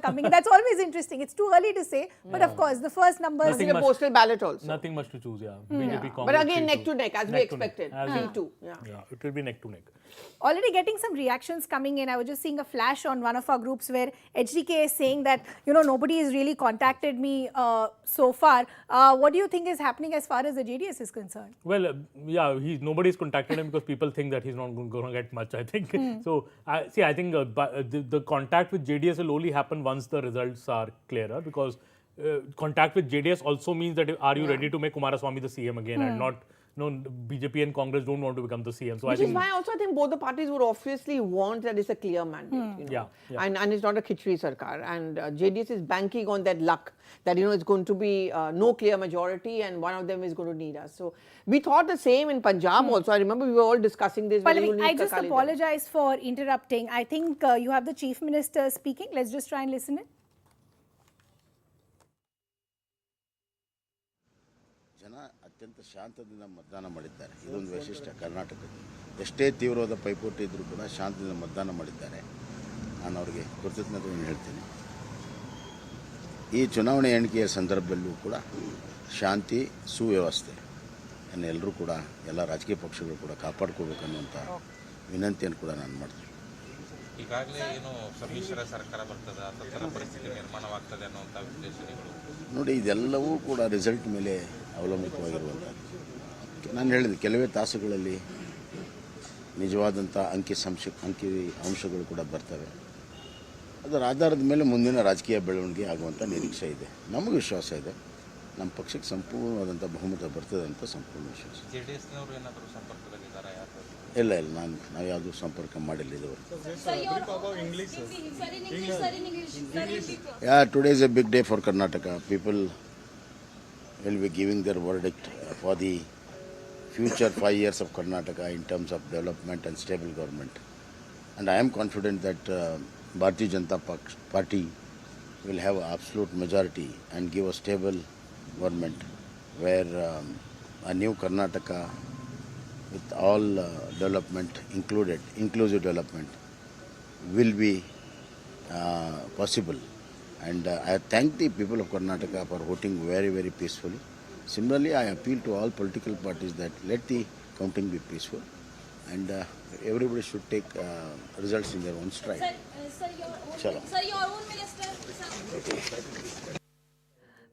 coming in. That's always interesting. It's too early to say, but of course, the first numbers. Nothing a postal ballot also. Nothing much to choose, BJP, Congress. But again, neck to neck, as we expected. Neck-to-neck. 3-2. Yeah, it will be neck to neck. Already getting some reactions coming in. I was just seeing a flash on one of our groups where HDK is saying that, nobody has really contacted me so far. What do you think is happening as far as the JDS is concerned? Well, nobody's contacted him because people think that he's not going to get much, I think. So, I think the contact with JDS will only happen once the results are clearer, because contact with JDS also means that are you ready to make Kumaraswamy the CM again and not, BJP and Congress don't want to become the CM. So Which is why also I think both the parties would obviously want that it's a clear mandate, And it's not a khichdi sarkar. And JDS is banking on that luck that, it's going to be no clear majority and one of them is going to need us. So we thought the same in Punjab also. I remember we were all discussing this. But I just apologize for interrupting. I think you have the Chief Minister speaking. Let's just try and listen in. ಅತ್ಯಂತ ಶಾಂತದಿಂದ ಮತದಾನ ಮಾಡಿದ್ದಾರೆ. ಇದೊಂದು ವೈಶಿಷ್ಟ್ಯ ಕರ್ನಾಟಕದ. ಎಷ್ಟೇ ತೀವ್ರವಾದ ಪೈಪೋಟಿ ಇದ್ರೂ ಕೂಡ ಶಾಂತದಿಂದ ಮತದಾನ ಮಾಡಿದ್ದಾರೆ. ನಾನು ಅವರಿಗೆ ಕೃತಜ್ಞತೆಯನ್ನು ಹೇಳ್ತೀನಿ. ಈ ಚುನಾವಣೆ ಎಣಿಕೆಯ ಸಂದರ್ಭದಲ್ಲೂ ಕೂಡ ಶಾಂತಿ ಸುವ್ಯವಸ್ಥೆ ಎಲ್ಲರೂ ಕೂಡ ಎಲ್ಲ ರಾಜಕೀಯ ಪಕ್ಷಗಳು ಕೂಡ ಕಾಪಾಡ್ಕೋಬೇಕನ್ನುವಂಥ ವಿನಂತಿಯನ್ನು ಕೂಡ ನಾನು ಮಾಡ್ತೀನಿ. ಈಗಾಗಲೇ ಸಮ್ಮಿಶ್ರ ಸರ್ಕಾರ ಬರ್ತದೆ, ಅತರ ಪರಿಸ್ಥಿತಿ ನಿರ್ಮಾಣವಾಗ್ತದೆ ಅನ್ನುವಂಥ ವಿಶ್ಲೇಷಣೆಗಳು ನೋಡಿ, ಇದೆಲ್ಲವೂ ಕೂಡ ರಿಸಲ್ಟ್ ಮೇಲೆ ಅವಲಂಬಿತವಾಗಿರುವಂಥದ್ದು. ನಾನು ಹೇಳಿದೆ, ಕೆಲವೇ ತಾಸುಗಳಲ್ಲಿ ನಿಜವಾದಂಥ ಅಂಕಿ ಅಂಶಗಳು ಕೂಡ ಬರ್ತವೆ. ಅದರ ಆಧಾರದ ಮೇಲೆ ಮುಂದಿನ ರಾಜಕೀಯ ಬೆಳವಣಿಗೆ ಆಗುವಂಥ ನಿರೀಕ್ಷೆ ಇದೆ. ನಮಗೆ ವಿಶ್ವಾಸ ಇದೆ, ನಮ್ಮ ಪಕ್ಷಕ್ಕೆ ಸಂಪೂರ್ಣವಾದಂಥ ಬಹುಮತ ಬರ್ತದೆ ಅಂತ ಸಂಪೂರ್ಣ ವಿಶ್ವಾಸ. JDSನವರು ಏನಾದರೂ ಸಂಪರ್ಕದಲ್ಲಿದ್ದಾರಾ? ಇಲ್ಲ, ನಾವು ಯಾವುದೂ ಸಂಪರ್ಕ ಮಾಡಿಲ್ಲ ಇದುವರೆಗೆ. Today is a big day for Karnataka. People will be giving their verdict for the future 5 years of Karnataka in terms of development and stable government. And I am confident that Bharatiya Janata Party will have absolute majority and give a stable government where a new Karnataka with all development included, inclusive development, will be possible. And I thank the people of Karnataka for voting very, very peacefully. Similarly, I appeal to all political parties that let the counting be peaceful, and everybody should take results in their own stride. Your own minister.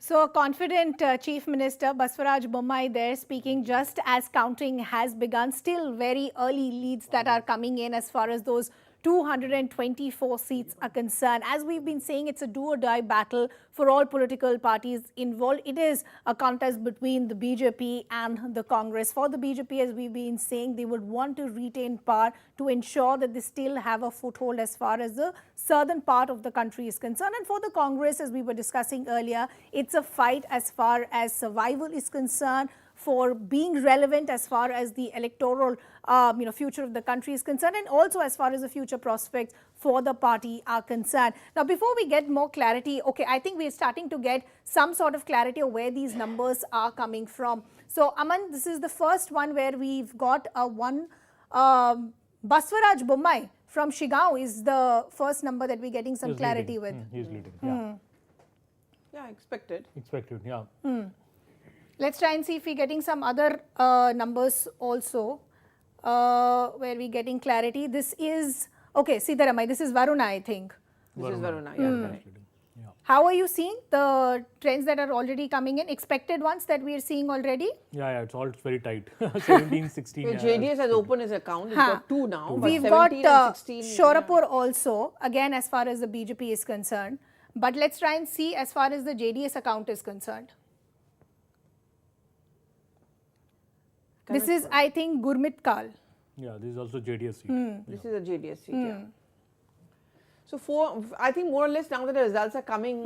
So, a confident Chief Minister Baswaraj Bommai there speaking just as counting has begun. Still very early leads that are coming in as far as those 224 seats are concerned. As we've been saying, it's a do-or-die battle for all political parties involved. It is a contest between the BJP and the Congress. For the BJP, as we've been saying, they would want to retain power to ensure that they still have a foothold as far as the southern part of the country is concerned. And for the Congress, as we were discussing earlier, it's a fight as far as survival is concerned, for being relevant as far as the electoral future of the country is concerned, and also as far as the future prospects for the party are concerned. Now, before we get more clarity, I think we're starting to get some sort of clarity of where these numbers are coming from. So, Aman, this is the first one where we've got Baswaraj Bommai from Shigao is the first number that we're getting some clarity with. He's leading, Yeah, expected. Let's try and see if we're getting some other numbers also where we're getting clarity. This is, Siddaramaiah, this is Varuna, I think. This is Varuna, correct. How are you seeing the trends that are already coming in? Expected ones that we are seeing already? Yeah, it's all very tight. 17, 16. JDS has opened his account. It's got 2 now. We've got Shorapur also, again as far as the BJP is concerned. But let's try and see as far as the JDS account is concerned. This is, I think, Gurmit Kal. Yeah, this is also JDS seat. This is a JDS seat, So, I think more or less now that the results are coming,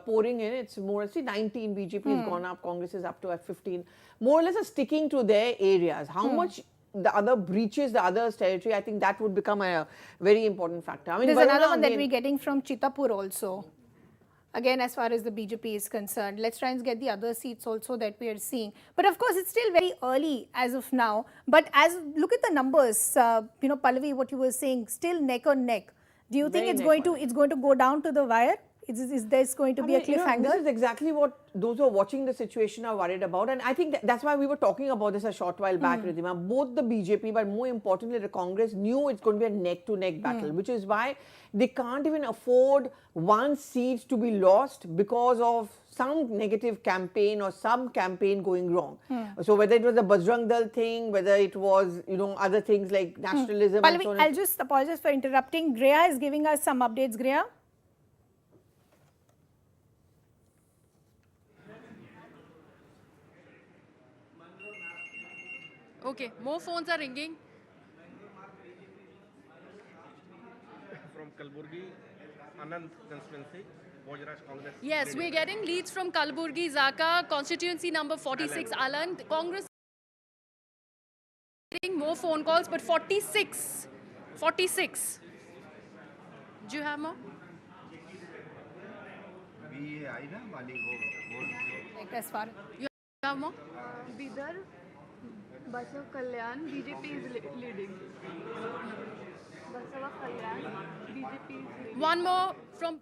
pouring in, it's more, 19 BJP has gone up, Congress is up to at 15. More or less are sticking to their areas. How much the other breaches, the other's territory, I think that would become a very important factor. I mean, there's another one that we're getting from Chittapur also. Again, as far as the BJP is concerned. Let's try and get the other seats also that we are seeing. But of course, it's still very early as of now. But look at the numbers, Pallavi, what you were saying, still neck on neck. Do you think it's going to go down to the wire Is this going to be a You know, cliffhanger? this is exactly what those who are watching the situation are worried about. And I think that's why we were talking about this a short while back, Ridhima. Both the BJP, but more importantly, the Congress knew it's going to be a neck-to-neck battle, which is why they can't even afford one seat to be lost because of some negative campaign or some campaign going wrong. So whether it was the Bajrang Dal thing, whether it was, you know, other things like nationalism and so on. I'll just apologize for interrupting. Greya is giving us some updates. Greya? Okay, more phones are ringing. From Kalburgi, Anand constituency, Bojraj Congress. Yes, we're getting leads from Kalburgi, Zaka, constituency number 46, Alan. Congress getting more phone calls, but 46. 46. Do you have more? Like as far You have more? Bidar, Basav Kalyan, BJP is leading. Basav Kalyan, BJP is leading. One more from...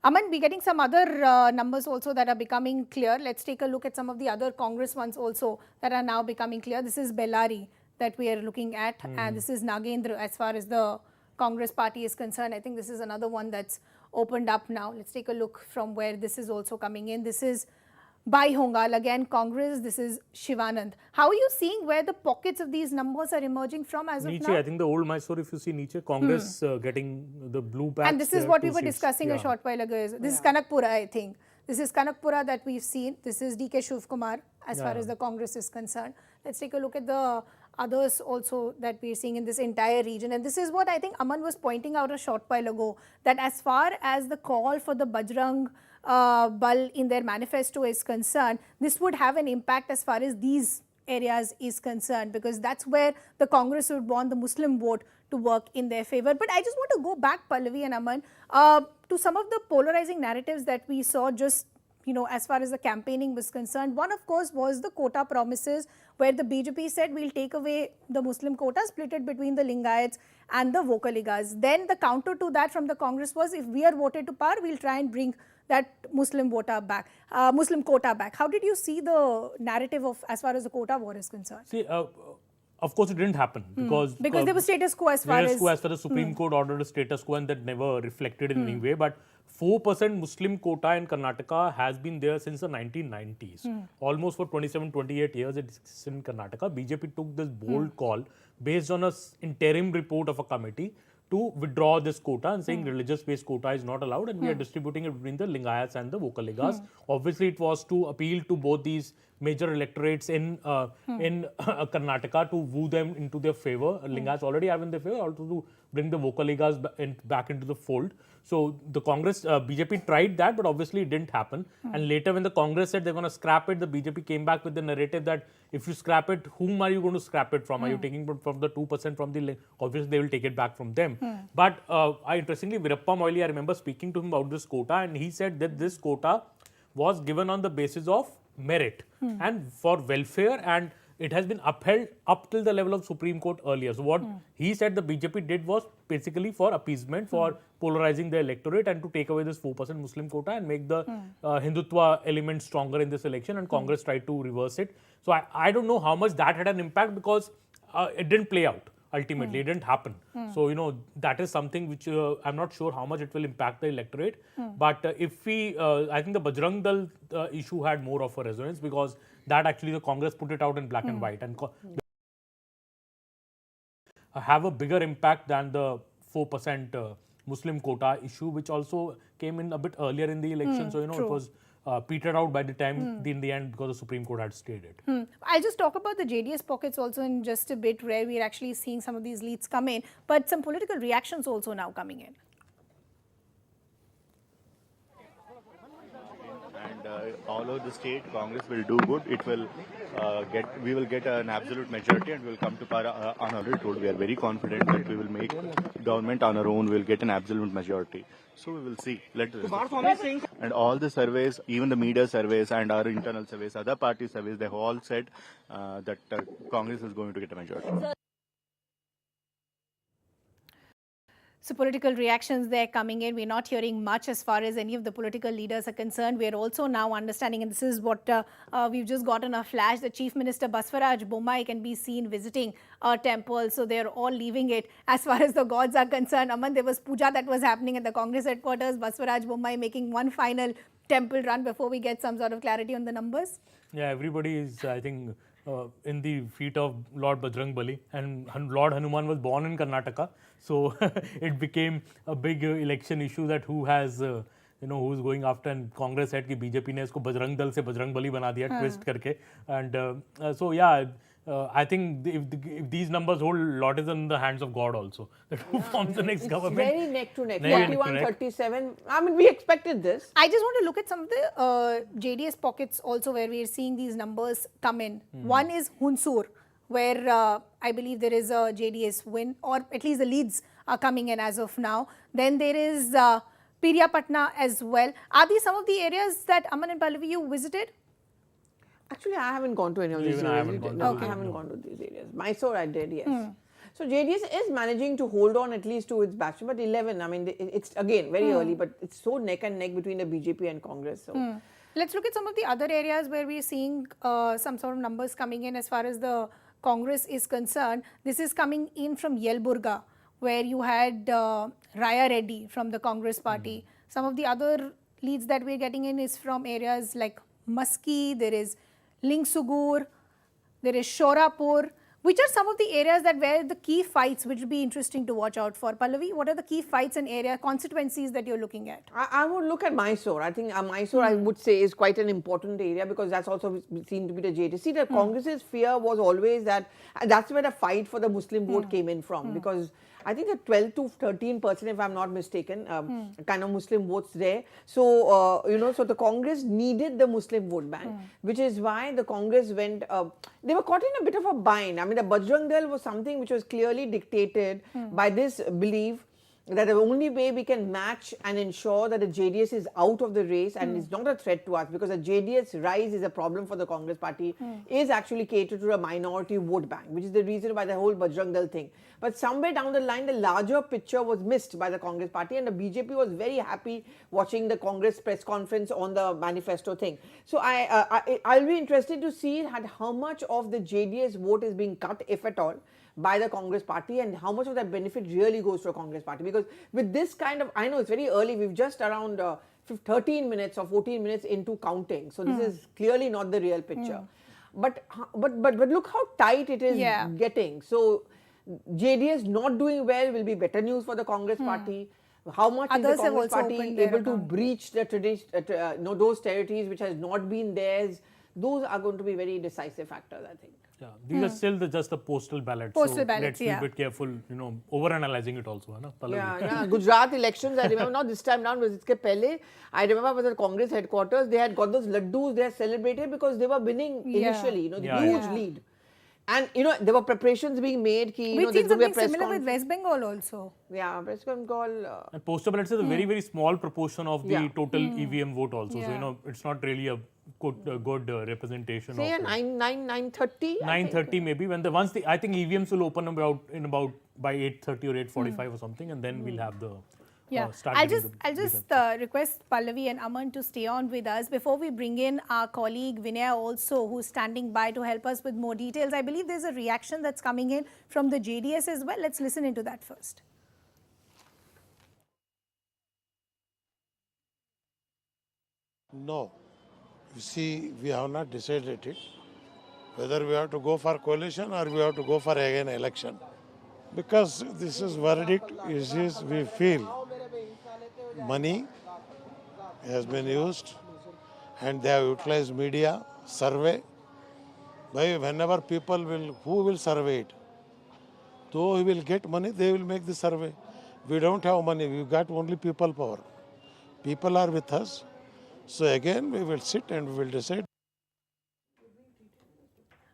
Aman, we're getting some other numbers also that are becoming clear. Let's take a look at some of the other Congress ones also that are now becoming clear. This is Bellary that we are looking at, and this is Nagendra as far as the Congress party is concerned. I think this is another one that's opened up now. Let's take a look from where this is also coming in. This is Bhai Hongal, again Congress. This is Shivanand. How are you seeing where the pockets of these numbers are emerging from as of Niche, now? I think the old Mysuru, if you see Niche, Congress getting the blue patch. And this is there, what we 2 were seats. discussing a short while ago. This is Kanakpura, I think. This is Kanakpura that we've seen. This is DK Shivkumar as far as the Congress is concerned. Let's take a look at the others also that we're seeing in this entire region. And this is what I think Aman was pointing out a short while ago, that as far as the call for the Bajrang Bal in their manifesto is concerned, this would have an impact as far as these areas is concerned, because that's where the Congress would want the Muslim vote to work in their favor. But I just want to go back, Pallavi and Aman, to some of the polarizing narratives that we saw just, you know, as far as the campaigning was concerned. One, of course, was the quota promises, where the BJP said we'll take away the Muslim quota, split it between the Lingayats and the Vocaligas. Then the counter to that from the Congress was, if we are voted to power, we'll try and bring that Muslim quota back. How did you see the narrative of as far as the quota war is concerned? See, of course, it didn't happen because there was status quo as far as the Supreme Court ordered a status quo, and that never reflected in any way. But 4% Muslim quota in Karnataka has been there since the 1990s. Almost for 27, 28 years it exists in Karnataka. BJP took this bold call based on an interim report of a committee to withdraw this quota and saying religious-based quota is not allowed, and we are distributing it between the Lingayats and the Vocaligas. Obviously, it was to appeal to both these major electorates in Karnataka to woo them into their favor. Lingayats already have in their favor, also to bring the Vocaligas back into the fold. So the Congress, BJP tried that, but obviously it didn't happen. And later when the Congress said they're going to scrap it, the BJP came back with the narrative that if you scrap it, whom are you going to scrap it from? Are you taking from the 2% from the, obviously they will take it back from them. But interestingly, Virappa Moily, I remember speaking to him about this quota, and he said that this quota was given on the basis of merit and for welfare, and it has been upheld up till the level of Supreme Court earlier. So what he said the BJP did was basically for appeasement, for polarizing the electorate and to take away this 4% Muslim quota and make the Hindutva element stronger in this election, and Congress tried to reverse it. So I don't know how much that had an impact, because it didn't play out. Ultimately, it didn't happen. So, you know, that is something which I'm not sure how much it will impact the electorate. But if we, I think the Bajrang Dal issue had more of a resonance, because that actually the Congress put it out in black and white and have a bigger impact than the 4% Muslim quota issue, which also came in a bit earlier in the election. So, you know, it was petered out by the time in the end, because the Supreme Court had stayed it. I'll just talk about the JDS pockets also in just a bit, where we're actually seeing some of these leads come in, but some political reactions also now coming in. And all over the state, Congress will do good. It will we will get an absolute majority, and we will come to power on our own. We are very confident that we will make government on our own. We will get an absolute majority. So we will see. And all the surveys, even the media surveys and our internal surveys, other party surveys, they have all said that Congress is going to get a majority. So political reactions there coming in. We're not hearing much as far as any of the political leaders are concerned. We're also now understanding, and this is what we've just gotten a flash, the Chief Minister Baswaraj Bommai can be seen visiting a temple. So they're all leaving it as far as the gods are concerned. Aman, there was puja that was happening at the Congress headquarters. Baswaraj Bommai making one final temple run before we get some sort of clarity on the numbers. Yeah, everybody is, I think, in the feet of Lord Bajrang Bali, and Lord Hanuman was born in Karnataka, so it became a big election issue that who has, who's going after, and Congress said कि BJP ने इसको बजरंग दल से बजरंग बली बना दिया twist करके, and so yeah. I think if these numbers hold, a lot is in the hands of God also. That who forms the next government? Very neck to neck. Very 41, neck to neck. 37. I mean, we expected this. I just want to look at some of the JDS pockets also where we are seeing these numbers come in. One is Hunsur, where I believe there is a JDS win, or at least the leads are coming in as of now. Then there is Piriyapatna as well. Are these some of the areas that Aman and Pallavi you visited? Actually, I haven't gone to any of these Even areas. I haven't gone to No, these, I haven't no. gone to these areas. Mysore I did, yes. So JDS is managing to hold on at least to its bastion, but 11, I mean, it's again very early, but it's so neck and neck between the BJP and Congress. So. Let's look at some of the other areas where we're seeing some sort of numbers coming in as far as the Congress is concerned. This is coming in from Yelburga, where you had Raya Reddy from the Congress party. Some of the other leads that we're getting in is from areas like Maski, there is Lingsugur, there is Shorapur. Which are some of the areas that where the key fights, which will be interesting to watch out for? Pallavi, what are the key fights and area constituencies that you're looking at? I would look at Mysore. I think Mysore, I would say, is quite an important area because that's also seen to be the JDS. See, the Congress's fear was always that, and that's where the fight for the Muslim vote came in from because I think the 12 to 13%, if I'm not mistaken, kind of Muslim votes there. So, so the Congress needed the Muslim vote bank, which is why the Congress went, they were caught in a bit of a bind. I mean, the Bajrang Dal was something which was clearly dictated by this belief that the only way we can match and ensure that the JDS is out of the race and is not a threat to us, because the JDS rise is a problem for the Congress party, is actually catered to a minority vote bank, which is the reason why the whole Bajrang Dal thing. But somewhere down the line, the larger picture was missed by the Congress party, and the BJP was very happy watching the Congress press conference on the manifesto thing. So I'll be interested to see how much of the JDS vote is being cut, if at all, by the Congress party, and how much of that benefit really goes to a Congress party. Because with this kind of, I know it's very early, we've just around 13 minutes or 14 minutes into counting. So this is clearly not the real picture. But look how tight it is getting. So JDS not doing well will be better news for the Congress party. How much Others is the have Congress also party opened their able to account. breach the tradition, those territories which has not been theirs? Those are going to be very decisive factors, I think. Yeah, these are still just the postal ballots. Postal so ballots, let's be a bit careful, over-analyzing it also. Hai Pallavi? Yeah. Gujarat elections, I remember, not this time round, but iske pehle, I remember at the Congress headquarters, they had got those laddus, they had celebrated because they were winning initially, the huge lead. And, there were preparations being made. We've seen something similar with West Bengal also. Yeah, West Bengal. And postal ballots is a very, very small proportion of the total EVM vote also. So, it's not really a good representation Say of 9:30? 9:30 maybe. I think EVMs will open about by 8:30 or 8:45 or something, and then we'll have the start. I'll just request Pallavi and Aman to stay on with us before we bring in our colleague Vinaya also, who's standing by to help us with more details. I believe there's a reaction that's coming in from the JDS as well. Let's listen into that first. No. You see, we have not decided it, whether we have to go for coalition or we have to go for again election. Because this is verdict, we feel money has been used and they have utilized media, survey. Whenever who will survey it? Though we will get money, they will make the survey. We don't have money, we got only people power. People are with us. So again, we will sit and we will decide.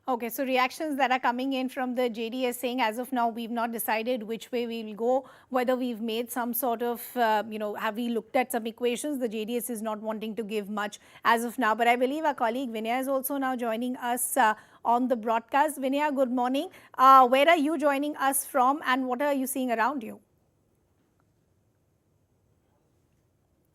Okay, so reactions that are coming in from the JDS saying as of now we've not decided which way we will go, whether we've made some sort of, have we looked at some equations. The JDS is not wanting to give much as of now. But I believe our colleague Vinaya is also now joining us on the broadcast. Vinaya, good morning. Where are you joining us from and what are you seeing around you?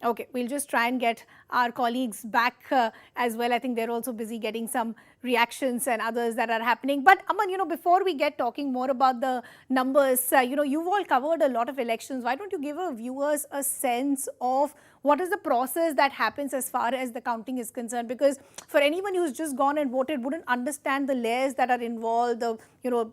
Okay, we'll just try and get our colleagues back as well. I think they're also busy getting some reactions and others that are happening. But Aman, before we get talking more about the numbers, you've all covered a lot of elections. Why don't you give our viewers a sense of what is the process that happens as far as the counting is concerned? Because for anyone who's just gone and voted wouldn't understand the layers that are involved, the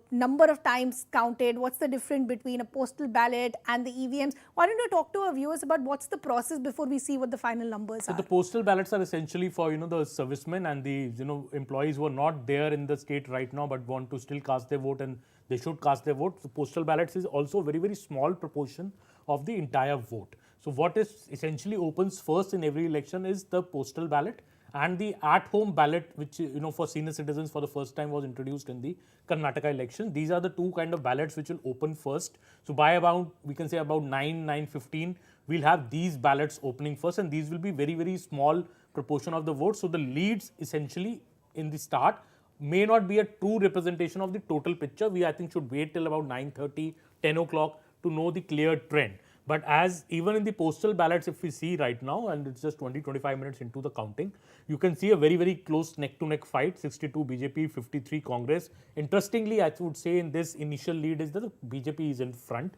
number of times counted, what's the difference between a postal ballot and the EVMs. Why don't you talk to our viewers about what's the process before we see what the final numbers So are? the postal ballots are essentially for the servicemen and the employees who are not there in the state right now but want to still cast their vote, and they should cast their vote. So postal ballots is also a very, very small proportion of the entire vote. So what is essentially opens first in every election is the postal ballot, and the at-home ballot, which for senior citizens for the first time was introduced in the Karnataka elections. These are the two kind of ballots which will open first. So by about, we can say about 9:15, we'll have these ballots opening first, and these will be very, very small proportion of the vote. So the leads essentially in the start may not be a true representation of the total picture. We, I think, should wait till about 9:30, 10 o'clock to know the clear trend. But as even in the postal ballots, if we see right now, and it's just 20-25 minutes into the counting, you can see a very, very close neck-to-neck fight, 62 BJP, 53 Congress. Interestingly, I would say in this initial lead is that the BJP is in front,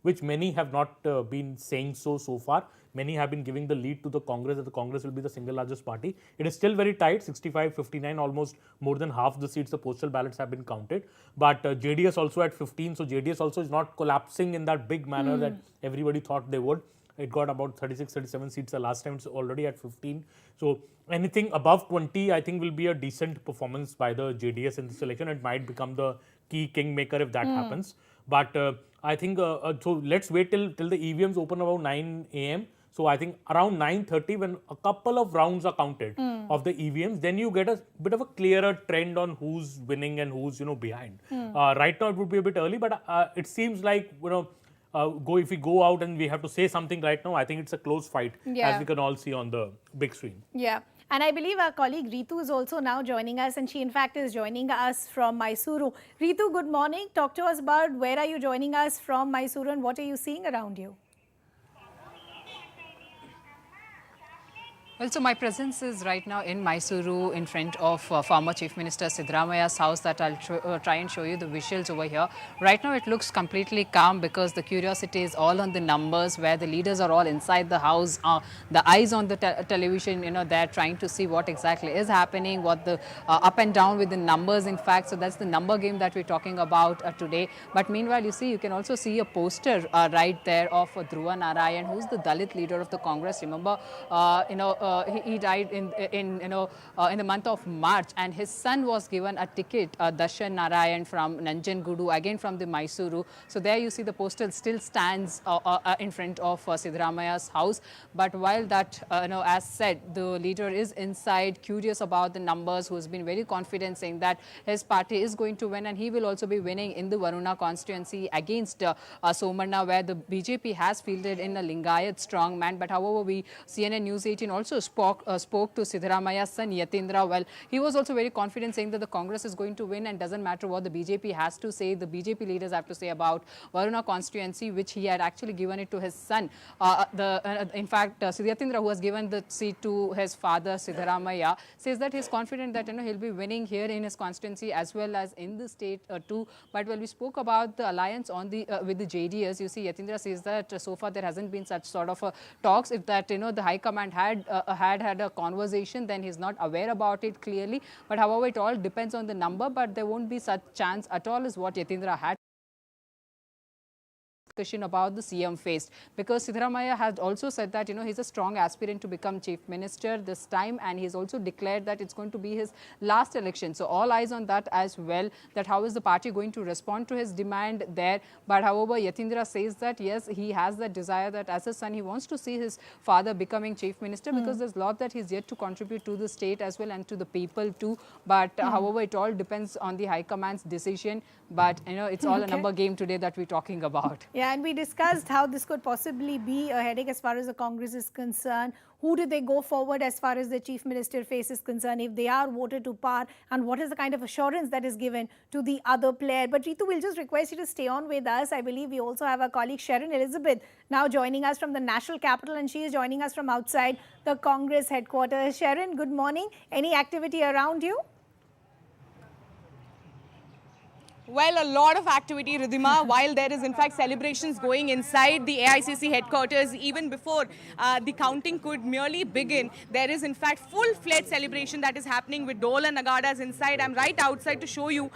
which many have not been saying so far. Many have been giving the lead to the Congress, that the Congress will be the single largest party. It is still very tight, 65-59, almost more than half the seats, the postal ballots have been counted. But JDS also at 15, so JDS also is not collapsing in that big manner that everybody thought they would. It got about 36-37 seats the last time, it's already at 15. So anything above 20, I think, will be a decent performance by the JDS in this election. It might become the key kingmaker if that happens. But I think, so let's wait till the EVMs open about 9 a.m. So I think around 9:30, when a couple of rounds are counted of the EVMs, then you get a bit of a clearer trend on who's winning and who's behind. Right now it would be a bit early, but it seems like if we go out and we have to say something right now, I think it's a close fight, as we can all see on the big screen. Yeah. And I believe our colleague Ritu is also now joining us, and she in fact is joining us from Mysuru. Ritu, good morning. Talk to us about where are you joining us from Mysuru and what are you seeing around you? Well, so my presence is right now in Mysuru in front of former Chief Minister Siddaramaiah's house that I'll try and show you the visuals over here. Right now it looks completely calm because the curiosity is all on the numbers, where the leaders are all inside the house, the eyes on the television, they're trying to see what exactly is happening, what the up and down with the numbers in fact. So that's the number game that we're talking about today. But meanwhile, you can also see a poster right there of Dhruva Narayan, who's the Dalit leader of the Congress. Remember, he died in the month of March, and his son was given a ticket, Darshan Narayan from Nanjangudu, again from the Mysuru. So there you see the postal still stands in front of Siddaramaiah's house. But while that, as said, the leader is inside, curious about the numbers, who has been very confident, saying that his party is going to win, and he will also be winning in the Varuna constituency against Somarna, where the BJP has fielded in a Lingayat strongman. But however, CNN News 18 also spoke to Siddaramaiah's son Yatindra. Well, he was also very confident, saying that the Congress is going to win and doesn't matter what the BJP has to say, the BJP leaders have to say about Varuna constituency, which he had actually given it to his son. In fact, Yatindra, who has given the seat to his father Siddaramaiah, says that he's confident that he'll be winning here in his constituency as well as in the state too. But when we spoke about the alliance on the with the JDS, you see Yatindra says that so far there hasn't been such sort of talks. If that the High Command had a conversation, then he's not aware about it clearly. But however, it all depends on the number, but there won't be such chance at all is what Yatindra had discussion about the CM faced, because Siddaramaiah had also said that he's a strong aspirant to become Chief Minister this time, and he's also declared that it's going to be his last election. So all eyes on that as well, that how is the party going to respond to his demand there. But however, Yatindra says that yes, he has that desire that as a son he wants to see his father becoming Chief Minister, because there's a lot that he's yet to contribute to the state as well and to the people too. But however, it all depends on the High Command's decision. But it's all a number game today that we're talking about. Yeah, and we discussed how this could possibly be a headache as far as the Congress is concerned. Who do they go forward as far as the Chief Minister face is concerned if they are voted to power, and what is the kind of assurance that is given to the other player? But Ritu, we'll just request you to stay on with us. I believe we also have our colleague Sharon Elizabeth now joining us from the national capital, and she is joining us from outside the Congress headquarters. Sharon, good morning. Any activity around you? Well, a lot of activity, Ridhima, while there is in fact celebrations going inside the AICC headquarters even before the counting could merely begin. There is in fact full-fledged celebration that is happening with dole and nagadas inside. I'm right outside to show you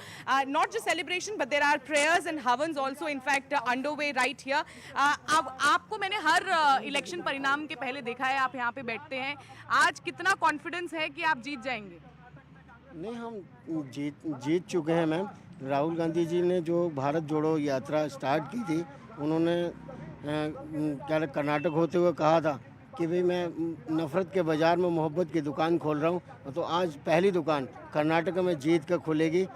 not just celebration, but there are prayers and havans also in fact underway right here. अब आपको मैंने हर election परिणाम के पहले देखा है, आप यहाँ पे बैठते हैं. आज कितना कॉन्फिडेंस है कि आप जीत जाएंगे? नहीं, हम जीत चुके हैं मैम. राहुल गांधी जी ने जो भारत जोड़ो यात्रा स्टार्ट की थी, उन्होंने क्या कर्नाटक होते हुए कहा था कि भाई मैं नफ़रत के बाज़ार में मोहब्बत की दुकान खोल रहा हूँ. तो आज पहली दुकान कर्नाटक में जीत कर खुलेगी.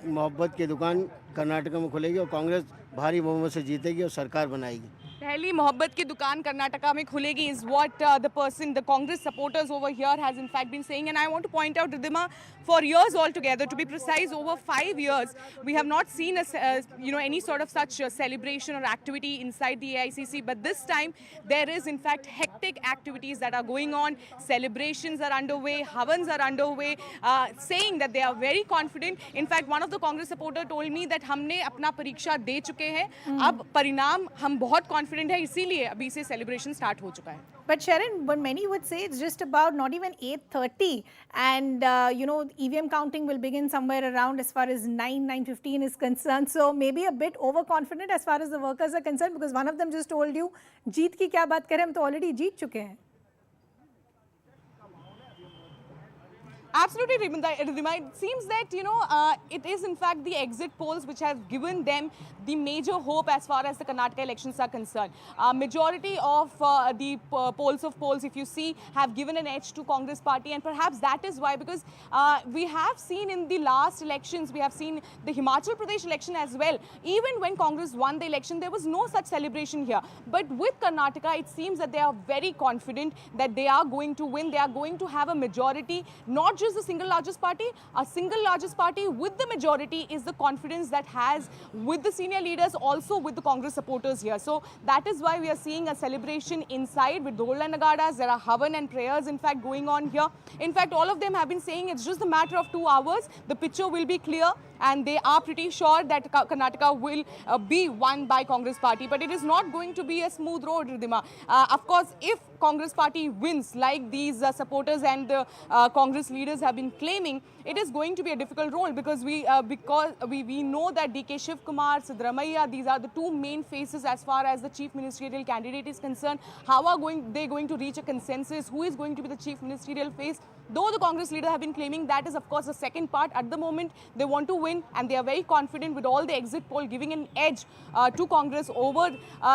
मोहब्बत की दुकान कर्नाटक में खुलेगी और कांग्रेस भारी बहुमत से जीतेगी और सरकार बनाएगी. पहली मोहब्बत की दुकान कर्नाटका में खुलेगी is what the Congress supporters over here has in fact been saying. And I want to point out, Ridhima, for years altogether, to be precise, over 5 years, we have not seen any sort of such celebration or activity inside the AICC. But this time, there is in fact hectic activities that are going on. Celebrations are underway, havans are underway, saying that they are very confident. In fact, one of the Congress supporters told me that हमने अपना परीक्षा दे चुके हैं. अब परिणाम हम बहुत confident है, इसीलिए अभी से celebration start हो चुका है. But Sharon, but many would say it's just about not even 8:30, and EVM counting will begin somewhere around as far as 9:15 is concerned. So maybe a bit overconfident as far as the workers are concerned, because one of them just told you, जीत की क्या बात करें, हम तो already जीत चुके हैं. Absolutely, Ridhima. It seems that, it is in fact the exit polls which have given them the major hope as far as the Karnataka elections are concerned. Majority of the polls, if you see, have given an edge to Congress party, and perhaps that is why, because we have seen in the last elections, we have seen the Himachal Pradesh election as well. Even when Congress won the election, there was no such celebration here. But with Karnataka, it seems that they are very confident that they are going to win. They are going to have a majority, not just the single largest party. A single largest party with the majority is the confidence that has with the senior leaders, also with the Congress supporters here. So that is why we are seeing a celebration inside with dole and nagadas. There are havan and prayers in fact going on here. In fact, all of them have been saying it's just a matter of 2 hours. The picture will be clear, and they are pretty sure that Karnataka will be won by Congress party. But it is not going to be a smooth road, Ridhima. Of course, if Congress party wins, like these supporters and the Congress leaders have been claiming, it is going to be a difficult role, because we know that DK Shiv Kumar, Siddaramaiah, these are the two main faces as far as the chief ministerial candidate is concerned. How are they going to reach a consensus? Who is going to be the chief ministerial face? Though the Congress leader have been claiming, that is of course the second part. At the moment, they want to win, and they are very confident with all the exit poll giving an edge to Congress over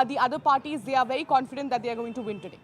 the other parties. They are very confident that they are going to win today.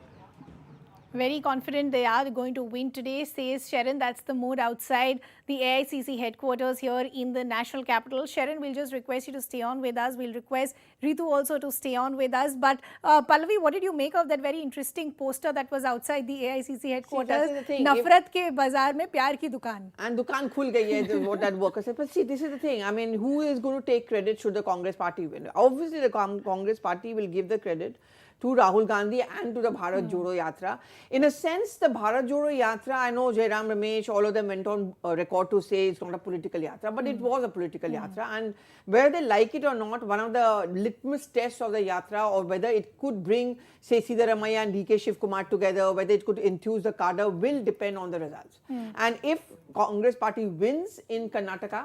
Very confident they are going to win today, says Sharon. That's the mood outside the AICC headquarters here in the national capital. Sharon, we'll just request you to stay on with us. We'll request Ritu also to stay on with us. But Pallavi, what did you make of that very interesting poster that was outside the AICC headquarters? Nafrat ke bazaar mein pyar ki dukaan. And dukaan khul gayi hai, what that worker said. But see, this is the thing. I mean, who is going to take credit should the Congress party win? Obviously, the Congress party will give the credit to Rahul Gandhi and to the Bharat Jodo Yatra. In a sense, the Bharat Jodo Yatra, I know Jairam Ramesh, all of them went on record to say it's not a political yatra, but it was a political yatra. And whether they like it or not, one of the litmus tests of the yatra, or whether it could bring, say, Siddaramaiah and DK Shiv Kumar together, whether it could enthuse the cadre, will depend on the results. And if Congress party wins in Karnataka,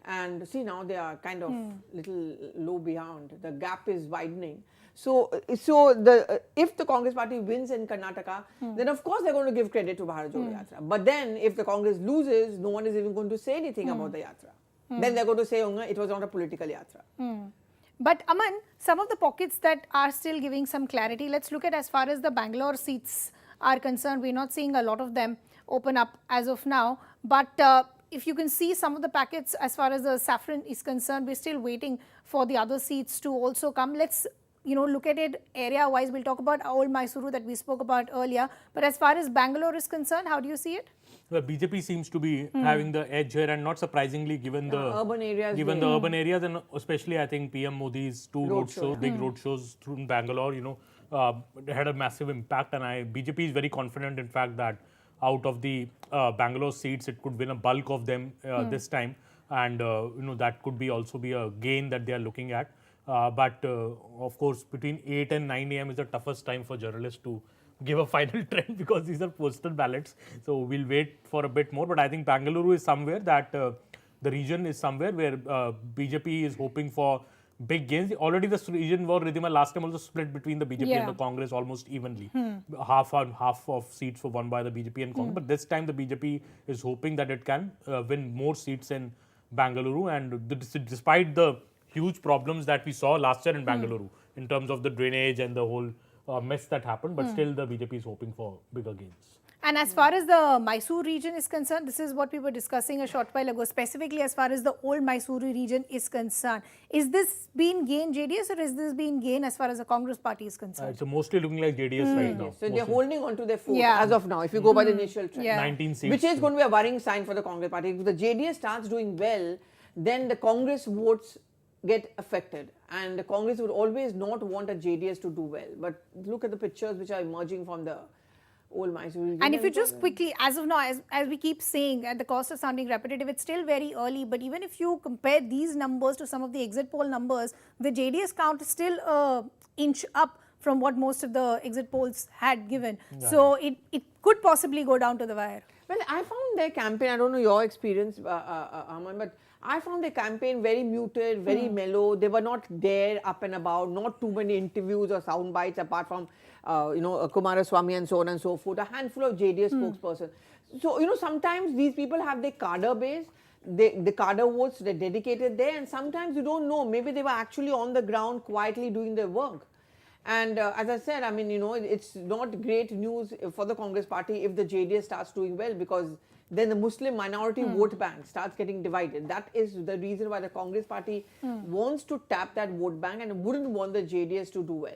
and see now they are kind of little low behind, the gap is widening. So if the Congress party wins in Karnataka, then of course they're going to give credit to Bharat Jodo Yatra. But then if the Congress loses, no one is even going to say anything about the yatra. Then they're going to say, it was not a political yatra. But Aman, some of the pockets that are still giving some clarity, let's look at as far as the Bangalore seats are concerned. We're not seeing a lot of them open up as of now. But if you can see some of the packets as far as the saffron is concerned, we're still waiting for the other seats to also come. Let's look at it area-wise, we'll talk about old Mysuru that we spoke about earlier. But as far as Bangalore is concerned, how do you see it? Well, BJP seems to be having the edge here, and not surprisingly, given the urban areas, urban areas, and especially I think PM Modi's two big road shows through Bangalore, had a massive impact. And BJP is very confident, in fact, that out of the Bangalore seats, it could win a bulk of them this time, and that could also be a gain that they are looking at. But of course, between 8 and 9 a.m. is the toughest time for journalists to give a final trend, because these are postal ballots. So we'll wait for a bit more. But I think Bangalore is somewhere that the region is somewhere where BJP is hoping for big gains. Already the region war Ridhima last time also split between the BJP and the Congress almost evenly. Half of seats were won by the BJP and Congress. But this time the BJP is hoping that it can win more seats in Bangalore. And despite the huge problems that we saw last year in Bangalore in terms of the drainage and the whole mess that happened, but still the BJP is hoping for bigger gains. And as far as the Mysuru region is concerned, this is what we were discussing a short while ago, specifically as far as the old Mysuru region is concerned. Is this being gained JDS, or is this being gained as far as the Congress party is concerned? It's mostly looking like JDS right now. So they're holding on to their fort as of now, if you go by the initial trend. 19 seats. Which is going to be a worrying sign for the Congress party. If the JDS starts doing well, then the Congress votes get affected, and the Congress would always not want a JDS to do well. But look at the pictures which are emerging from the old Mysuru. And if you just quickly, as of now, as we keep saying, at the cost of sounding repetitive, it's still very early, but even if you compare these numbers to some of the exit poll numbers, the JDS count is still an inch up from what most of the exit polls had given. So it could possibly go down to the wire. Well, I found their campaign, I don't know your experience, Aman, but I found their campaign very muted, very mellow. They were not there up and about, not too many interviews or sound bites apart from, Kumaraswamy and so on and so forth, a handful of JDS spokespersons. So, sometimes these people have their cadre base, the cadre votes, they're dedicated there, and sometimes you don't know, maybe they were actually on the ground quietly doing their work. And as I said, I mean, it's not great news for the Congress party if the JDS starts doing well, because then the Muslim minority vote bank starts getting divided. That is the reason why the Congress party wants to tap that vote bank and wouldn't want the JDS to do well.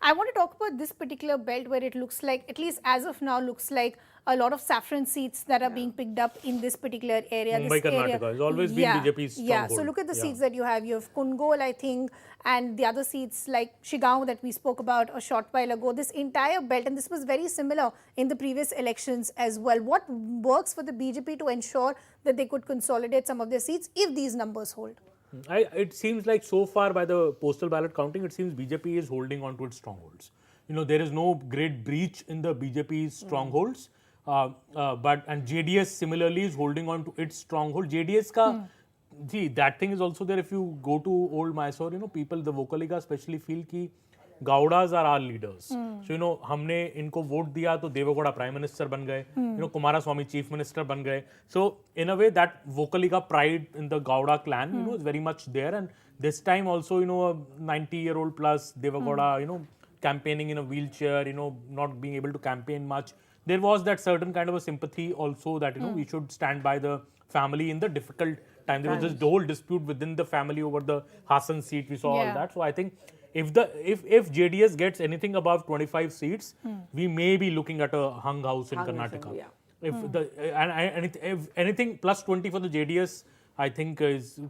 I want to talk about this particular belt where it looks like, at least as of now, looks like a lot of saffron seats that are being picked up in this particular area. Mumbai, Karnataka has always been BJP's stronghold. Yeah, so look at the seats that you have. You have Kungol, I think, and the other seats like Shigaon that we spoke about a short while ago. This entire belt, and this was very similar in the previous elections as well. What works for the BJP to ensure that they could consolidate some of their seats if these numbers hold? It seems like so far by the postal ballot counting, it seems BJP is holding on to its strongholds. There is no great breach in the BJP's strongholds, and JDS similarly is holding on to its stronghold. JDS ka, that thing is also there. If you go to old Mysore, people, the Vocaliga especially feel ki Gowdas are our leaders. So, हमने इनको vote दिया तो Deve Gowda prime minister बन गए, Kumaraswamy chief minister बन गए. So, in a way, that Vocaliga pride in the Gowda clan, is very much there. And this time also, a 90-year-old plus Devegowda, campaigning in a wheelchair, not being able to campaign much. There was that certain kind of a sympathy also that, we should stand by the family in the difficult time. There was this whole dispute within the family over the Hassan seat. We saw all that. So, I think if JDS gets anything above 25 seats, we may be looking at a hung house in Karnataka. If anything plus 20 for the JDS, I think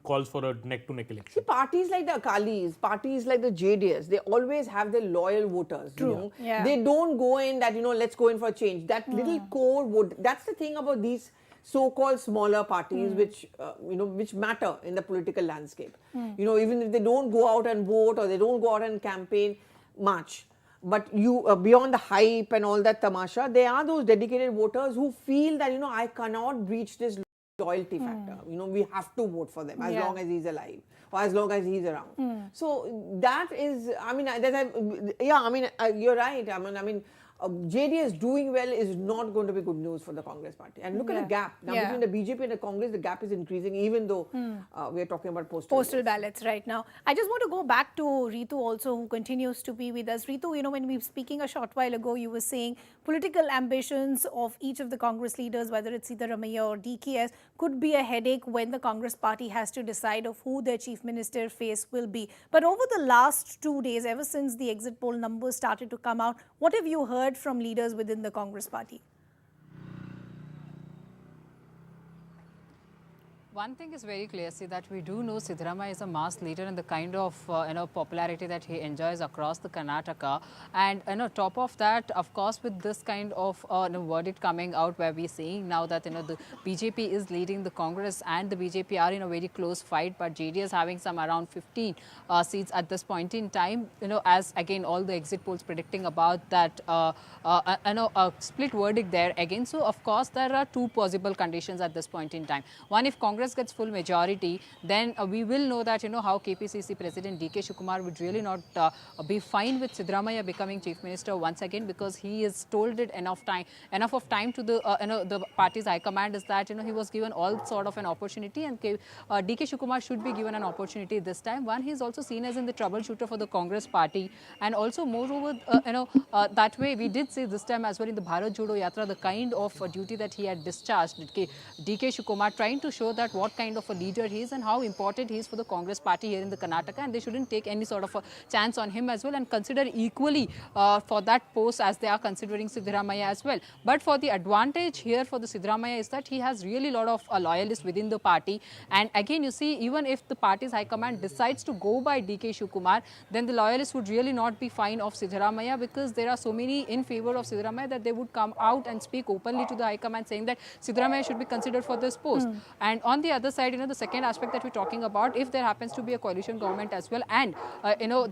calls for a neck-to-neck election. See, parties like the Akalis, parties like the JDS, they always have their loyal voters. True. They don't go in that, let's go in for a change. That little core vote, that's the thing about these so-called smaller parties which matter in the political landscape. Even if they don't go out and vote or they don't go out and campaign much, but beyond the hype and all that tamasha, there are those dedicated voters who feel that, I cannot breach this loyalty factor. We have to vote for them as long as he's alive or as long as he's around. So that is, you're right. JDS doing well is not going to be good news for the Congress party. And look at the gap. Now between the BJP and the Congress, the gap is increasing even though we are talking about postal ballots right now. I just want to go back to Ritu also, who continues to be with us. Ritu, you know, when we were speaking a short while ago, you were saying political ambitions of each of the Congress leaders, whether it's Siddaramaiah or DKS, could be a headache when the Congress party has to decide of who their chief minister face will be. But over the last 2 days, ever since the exit poll numbers started to come out, what have you heard from leaders within the Congress party? One thing is very clear, see, that we do know Siddaramaiah is a mass leader and the kind of popularity that he enjoys across the Karnataka. And top of that, of course, with this kind of verdict coming out, where we're seeing now that the BJP is leading the Congress and the BJP are in a very close fight, but JDS having some around 15 seats at this point in time. As again all the exit polls predicting about that a split verdict there again. So of course there are two possible conditions at this point in time. One, if Congress gets full majority, then we will know that how KPCC President DK Shivakumar would really not be fine with Siddaramaiah becoming Chief Minister once again, because he has told it enough of time to the party's high command is that he was given all sort of an opportunity, and DK Shivakumar should be given an opportunity this time. One, he is also seen as in the troubleshooter for the Congress party, and also moreover that way we did see this time as well in the Bharat Jodo Yatra the kind of duty that he had discharged. DK Shivakumar trying to show that what kind of a leader he is and how important he is for the Congress party here in the Karnataka, and they shouldn't take any sort of a chance on him as well and consider equally for that post as they are considering Siddaramaiah as well. But for the advantage here for the Siddaramaiah is that he has really a lot of loyalists within the party, and again you see, even if the party's high command decides to go by DK Shivakumar, then the loyalists would really not be fine of Siddaramaiah, because there are so many in favor of Siddaramaiah that they would come out and speak openly to the high command saying that Siddaramaiah should be considered for this post. And on the other side, the second aspect that we're talking about, if there happens to be a coalition government as well, and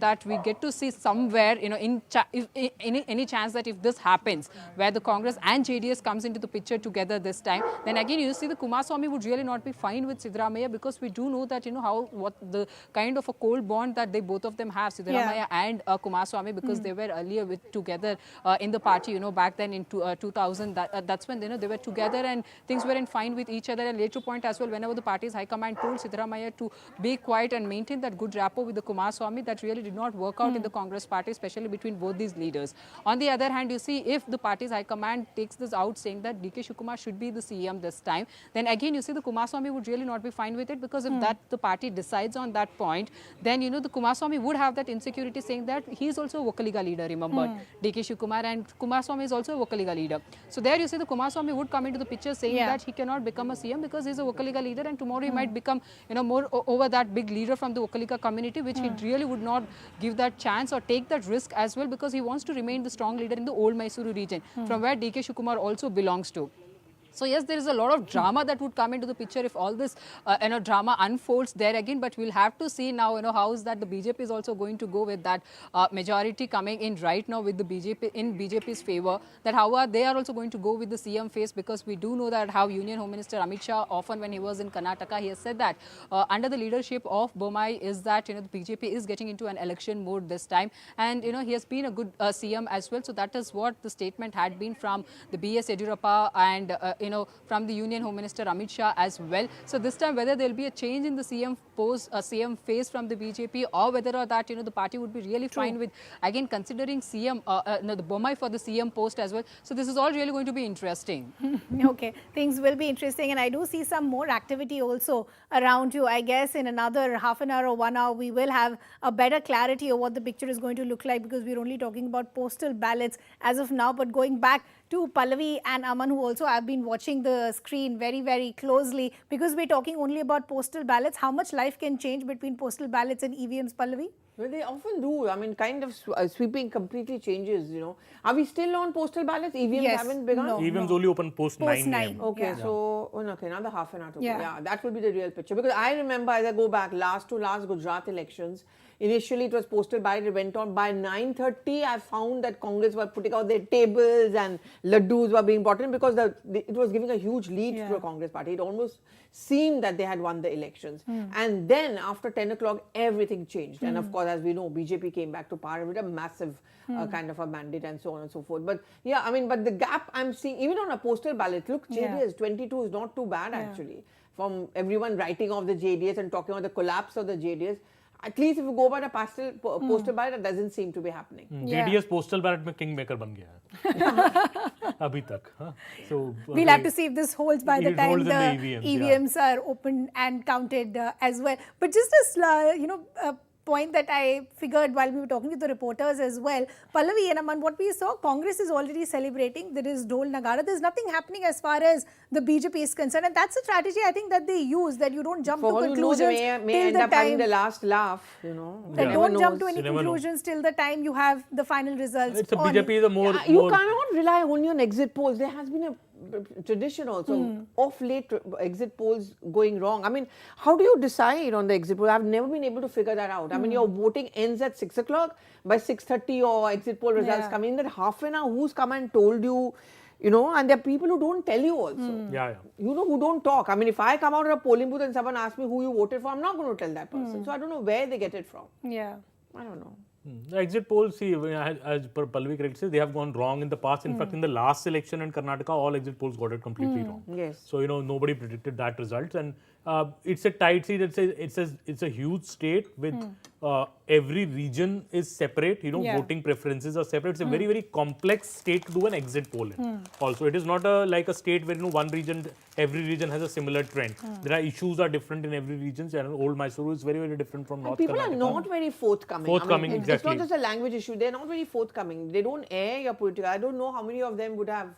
that we get to see somewhere, any chance that if this happens, where the Congress and JDS comes into the picture together this time, then again you see the Kumaraswamy would really not be fine with Siddaramaiah, because we do know that what the kind of a cold bond that they both of them have, Siddaramaiah and Kumaraswamy, because they were earlier together in the party, back then in 2000. That's when they were together and things weren't fine with each other. And later point as well, whenever the party's high command told Siddaramaiah to be quiet and maintain that good rapport with the Kumaraswamy, that really did not work out in the Congress party, especially between both these leaders. On the other hand, you see, if the party's high command takes this out saying that DK Shivakumar should be the CM this time, then again you see the Kumaraswamy would really not be fine with it, because if that the party decides on that point, then the Kumaraswamy would have that insecurity saying that he is also a Vokaliga leader, remember, DK Shivakumar, and Kumaraswamy is also a Vokaliga leader. So there you see the Kumaraswamy would come into the picture saying that he cannot become a CM because he is a Vokaliga leader, and tomorrow he might become more over that big leader from the Vokaliga community, which he really would not give that chance or take that risk as well, because he wants to remain the strong leader in the old Mysuru region, from where DK Shivakumar also belongs to. So yes, there is a lot of drama that would come into the picture if all this drama unfolds there again. But we'll have to see now how is that the BJP is also going to go with that majority coming in right now with the BJP in BJP's favor. That how they are also going to go with the CM face, because we do know that how Union Home Minister Amit Shah often when he was in Karnataka, he has said that under the leadership of Bommai is that the BJP is getting into an election mode this time, and he has been a good CM as well. So that is what the statement had been from the BS Yediyurappa and from the Union Home Minister Amit Shah as well. So this time, whether there will be a change in the CM post, CM face from the BJP, or whether or that the party would be really fine with again considering CM the Bommai for the CM post as well. So this is all really going to be interesting. Okay, things will be interesting, and I do see some more activity also around you. I guess in another half an hour or 1 hour, we will have a better clarity of what the picture is going to look like, because we're only talking about postal ballots as of now. But going back to Pallavi and Aman, who also have been watching the screen very, very closely, because we're talking only about postal ballots. How much life can change between postal ballots and EVMs, Pallavi? Well, they often do. I mean, kind of sweeping completely changes, Are we still on postal ballots? EVMs haven't begun? No, EVMs only open post 9 a.m. Okay, so another half an hour to go. Yeah, that will be the real picture. Because I remember, as I go back, last Gujarat elections, initially it was postal ballot, it went on. By 9:30, I found that Congress were putting out their tables and laddus were being brought in because it was giving a huge lead to the Congress party. It almost seemed that they had won the elections. And then after 10 o'clock, everything changed. And of course, as we know, BJP came back to power with a massive kind of a mandate and so on and so forth. But yeah, I mean, but the gap I'm seeing, even on a postal ballot, look, JDS 22 is not too bad actually. From everyone writing off the JDS and talking about the collapse of the JDS, at least if you go by the postal ballot, that doesn't seem to be happening. JDS postal ballot में kingmaker बन गया है अभी तक. So we'll have to see if this holds by the time the EVMs are opened and counted as well. But just a point that I figured while we were talking to the reporters as well, Pallavi and Aman, what we saw, Congress is already celebrating. There is Dol Nagara. There's nothing happening as far as the BJP is concerned, and that's a strategy I think that they use, that you don't jump to conclusions may end up having the last laugh, you know. That don't jump to any conclusions till the time you have the final results. It's a BJP is a more. You cannot rely only on exit polls. There has been a tradition also of late exit polls going wrong. I mean, how do you decide on the exit poll? I've never been able to figure that out. I mean, your voting ends at 6 o'clock. By 6:30 your exit poll results come in. That half an hour, who's come and told you, you know, and there are people who don't tell you also. You know, who don't talk. I mean, if I come out of a polling booth and someone asks me who you voted for, I'm not going to tell that person. So I don't know where they get it from. I don't know. The exit polls, see, as per Pallavi correctly says, they have gone wrong in the past. In fact, in the last election in Karnataka, all exit polls got it completely wrong. So, you know, nobody predicted that result. And it's a tight seat. It's a huge state with every region is separate. You know, voting preferences are separate. It's a very, very complex state to do an exit poll in. Also, it is not like a state where, you know, one region, every region has a similar trend. There are issues are different in every region. And old Mysuru is very, very different from North People Karnataka. are not very forthcoming. Exactly. It's not just a language issue. They're not very forthcoming. They don't air your political. I don't know how many of them would have.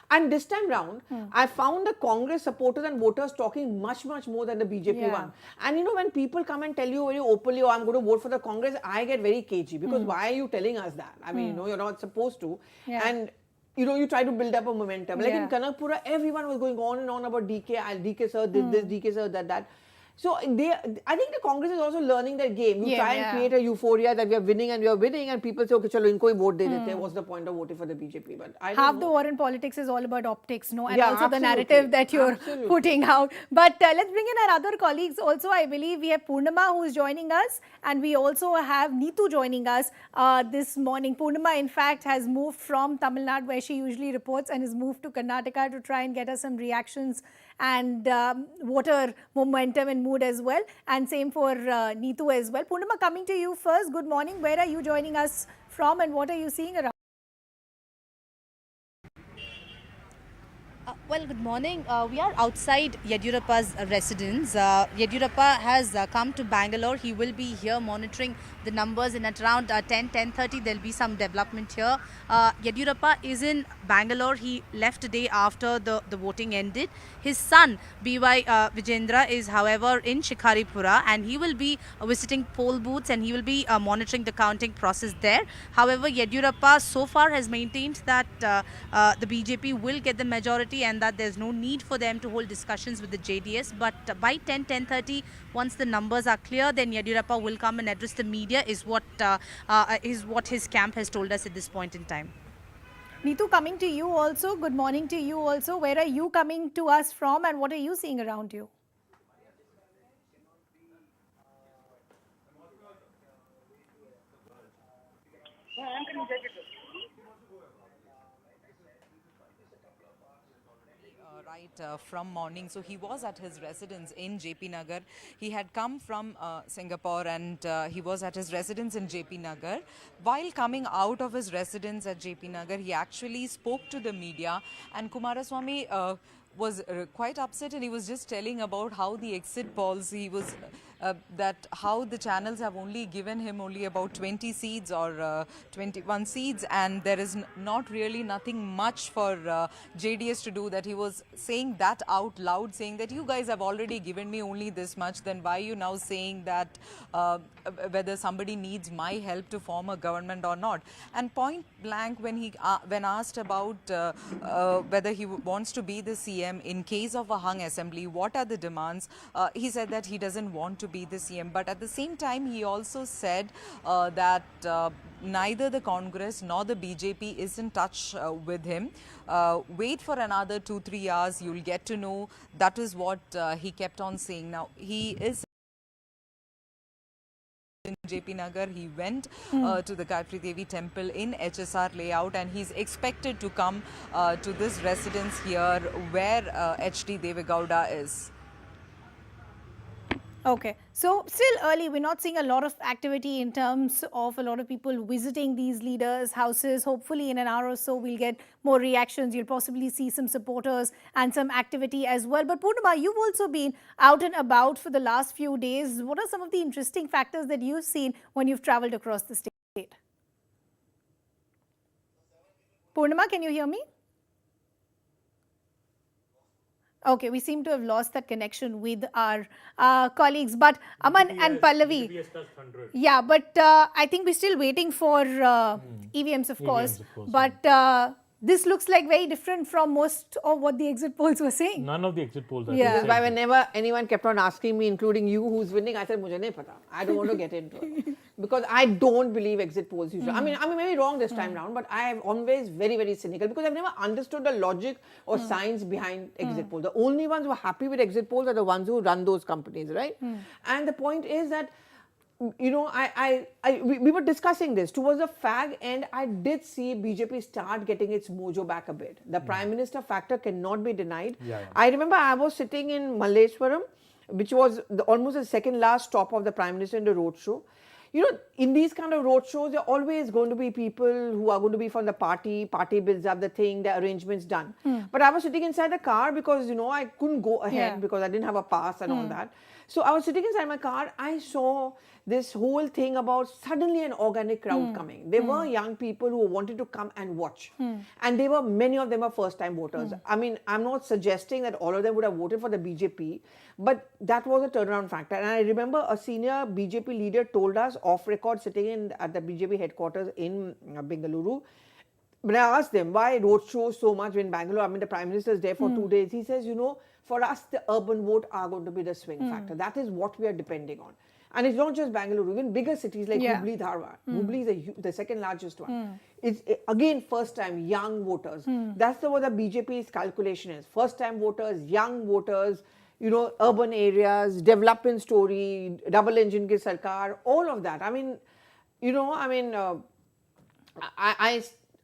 And this time round, I found the Congress supporters and voters talking much, much more than the BJP one. And you know, when people come and tell you very openly, oh, I'm going to vote for the Congress, I get very cagey because why are you telling us that? I mean, you know, you're not supposed to. And you know, you try to build up a momentum. Like in Kanakpura, everyone was going on and on about DK sir did this, DK sir that. So I think the Congress is also learning their game. You try and create a euphoria that we are winning and people say, okay, chalo, inko hi vote de dete. What's the point of voting for the BJP? But I don't half know. the war in politics is all about optics, no? And also the narrative that you're putting out. But let's bring in our other colleagues also. I believe we have Purnima who is joining us, and we also have Neetu joining us this morning. Purnima, in fact, has moved from Tamil Nadu, where she usually reports, and has moved to Karnataka to try and get us some reactions and voter momentum and mood as well, and same for Neetu as well. Purnima, coming to you first. Good morning. Where are you joining us from, and what are you seeing around? Well, good morning. We are outside Yediyurappa's residence. Yediyurappa has come to Bangalore. He will be here monitoring the numbers, and at around 10:30 there will be some development here. Yediyurappa is in Bangalore. He left a day after the voting ended. His son, B.Y. Vijendra, is however in Shikaripura, and he will be visiting poll booths and he will be monitoring the counting process there. However, Yediyurappa so far has maintained that the BJP will get the majority and that there's no need for them to hold discussions with the JDS. But by 10:30, once the numbers are clear, then Yediyurappa will come and address the media, is what his camp has told us at this point in time. Neetu, coming to you also. Good morning to you also. Where are you coming to us from, and what are you seeing around you? From morning. So he was at his residence in JP Nagar. He had come from Singapore, and he was at his residence in JP Nagar. While coming out of his residence at JP Nagar, he actually spoke to the media, and Kumaraswamy was quite upset, and he was just telling about how the exit polls, he was that how the channels have only given him only about 20 seats or 21 seats, and there is not really nothing much for JDS to do. That he was saying that out loud, saying that you guys have already given me only this much, then why are you now saying that whether somebody needs my help to form a government or not? And point blank, when asked about whether he wants to be the CM in case of a hung assembly, what are the demands, he said that he doesn't want to to be the CM. But at the same time, he also said that neither the Congress nor the BJP is in touch with him. Wait for another 2-3 hours, you'll get to know. That is what he kept on saying. Now, he is in JP Nagar. He went to the Gayatri Devi temple in HSR layout, and he's expected to come to this residence here where HD Devegowda is. Okay, so still early, we're not seeing a lot of activity in terms of a lot of people visiting these leaders' houses. Hopefully in an hour or so, we'll get more reactions. You'll possibly see some supporters and some activity as well. But Purnima, you've also been out and about for the last few days. What are some of the interesting factors that you've seen when you've traveled across the state? Purnima, can you hear me? Okay, we seem to have lost that connection with our colleagues. But Aman and Pallavi, yeah, but I think we're still waiting for EVMs, of course. But this looks like very different from most of what the exit polls were saying. None of the exit polls are This is why whenever anyone kept on asking me, including you, who's winning, I said, "Mujhe nahi pata. I don't want to get into it." Because I don't believe exit polls usually. I mean, maybe wrong this time round, but I am always very, very cynical because I've never understood the logic or science behind exit polls. The only ones who are happy with exit polls are the ones who run those companies, right? And the point is that, you know, we were discussing this towards the fag end. I did see BJP start getting its mojo back a bit. The Prime Minister factor cannot be denied. I remember I was sitting in Malleshwaram, which was almost the second last stop of the Prime Minister in the roadshow. You know, in these kind of roadshows, there are always going to be people who are going to be from the party builds up the thing, the arrangements done. But I was sitting inside the car because, you know, I couldn't go ahead because I didn't have a pass and all that. So I was sitting inside my car. I saw this whole thing about suddenly an organic crowd coming. There were young people who wanted to come and watch. And they were, many of them are first-time voters. I mean, I'm not suggesting that all of them would have voted for the BJP, but that was a turnaround factor. And I remember a senior BJP leader told us off record sitting at the BJP headquarters in Bengaluru. When I asked them why road shows so much in Bangalore, I mean, the Prime Minister is there for 2 days. He says, you know, for us, the urban vote are going to be the swing factor. That is what we are depending on. And it's not just Bangalore, even bigger cities like Hubli, Dharwad. Hubli is the second largest one. It's again first time young voters. That's what the BJP's calculation is. First time voters, young voters, you know, urban areas, development story, double engine ki sarkar, all of that. I mean, you know, I mean,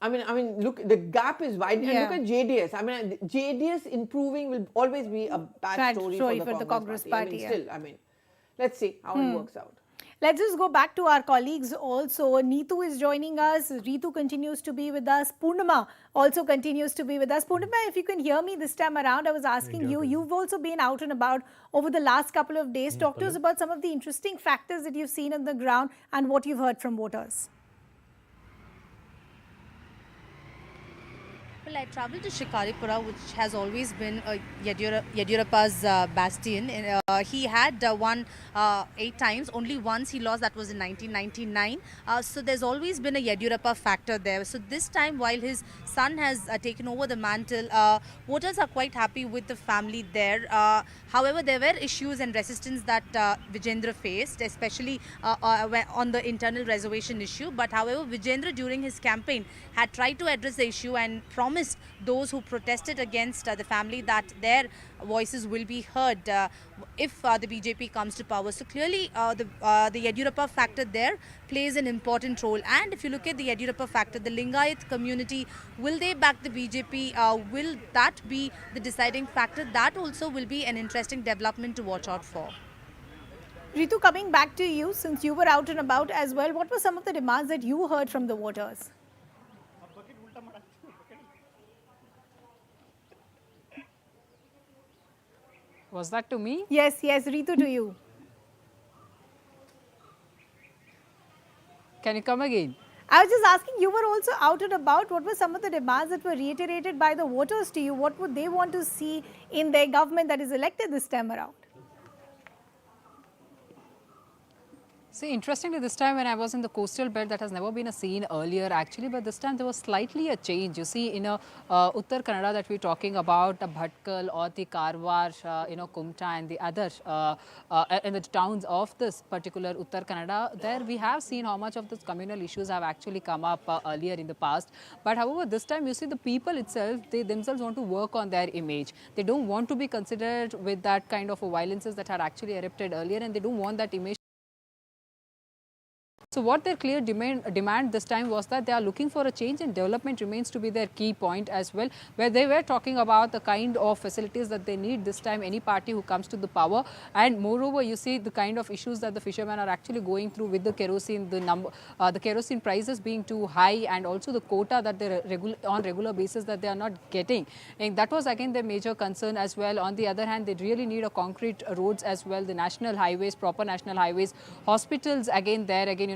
I mean, look, the gap is wide. And look at JDS. I mean, JDS improving will always be a bad story for the Congress party. I mean, still, I mean, let's see how it works out. Let's just go back to our colleagues also. Neetu is joining us. Ritu continues to be with us. Purnima also continues to be with us. Purnima, if you can hear me this time around, I was asking you, you've also been out and about over the last couple of days. Talk to us about some of the interesting factors that you've seen on the ground and what you've heard from voters. Well, I travelled to Shikaripura, which has always been Yediyurappa's bastion. He had won 8 times. Only once he lost, that was in 1999. So there's always been a Yediyurappa factor there. So this time, while his son has taken over the mantle, voters are quite happy with the family there. However, there were issues and resistance that Vijendra faced, especially on the internal reservation issue. But however, Vijendra during his campaign had tried to address the issue and promised those who protested against the family that their voices will be heard if the BJP comes to power. So clearly the Yediyurappa factor there plays an important role. And if you look at the Yediyurappa factor, the Lingayat community, will they back the BJP? Will that be the deciding factor? That also will be an interesting development to watch out for. Ritu, coming back to you, since you were out and about as well, what were some of the demands that you heard from the voters? Was that to me? Yes, yes, Ritu, to you. Can you come again? I was just asking, you were also out and about. What were some of the demands that were reiterated by the voters to you? What would they want to see in their government that is elected this time around? See, interestingly, this time when I was in the coastal belt, that has never been a scene earlier actually, but this time there was slightly a change. You see, in Uttar Kannada that we're talking about, Bhatkal or the Karwar, Kumta and the others, in the towns of this particular Uttar Kannada, there we have seen how much of these communal issues have actually come up earlier in the past. But however, this time you see the people itself, they themselves want to work on their image. They don't want to be considered with that kind of violences that had actually erupted earlier, and they don't want that image. So what their clear demand this time was that they are looking for a change, and development remains to be their key point as well, where they were talking about the kind of facilities that they need this time, any party who comes to the power. And moreover, you see the kind of issues that the fishermen are actually going through with the kerosene, the kerosene prices being too high, and also the quota that they on regular basis that they are not getting. And that was again their major concern as well. On the other hand, they really need a concrete roads as well, the national highways, proper national highways, hospitals again,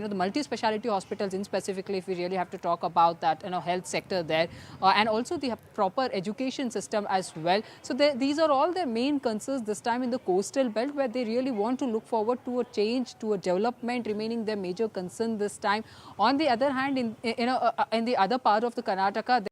the multi-speciality hospitals in specifically, if we really have to talk about that, health sector there, and also the proper education system as well. So these are all their main concerns this time in the coastal belt, where they really want to look forward to a change, to a development remaining their major concern this time. On the other hand, in the other part of the Karnataka,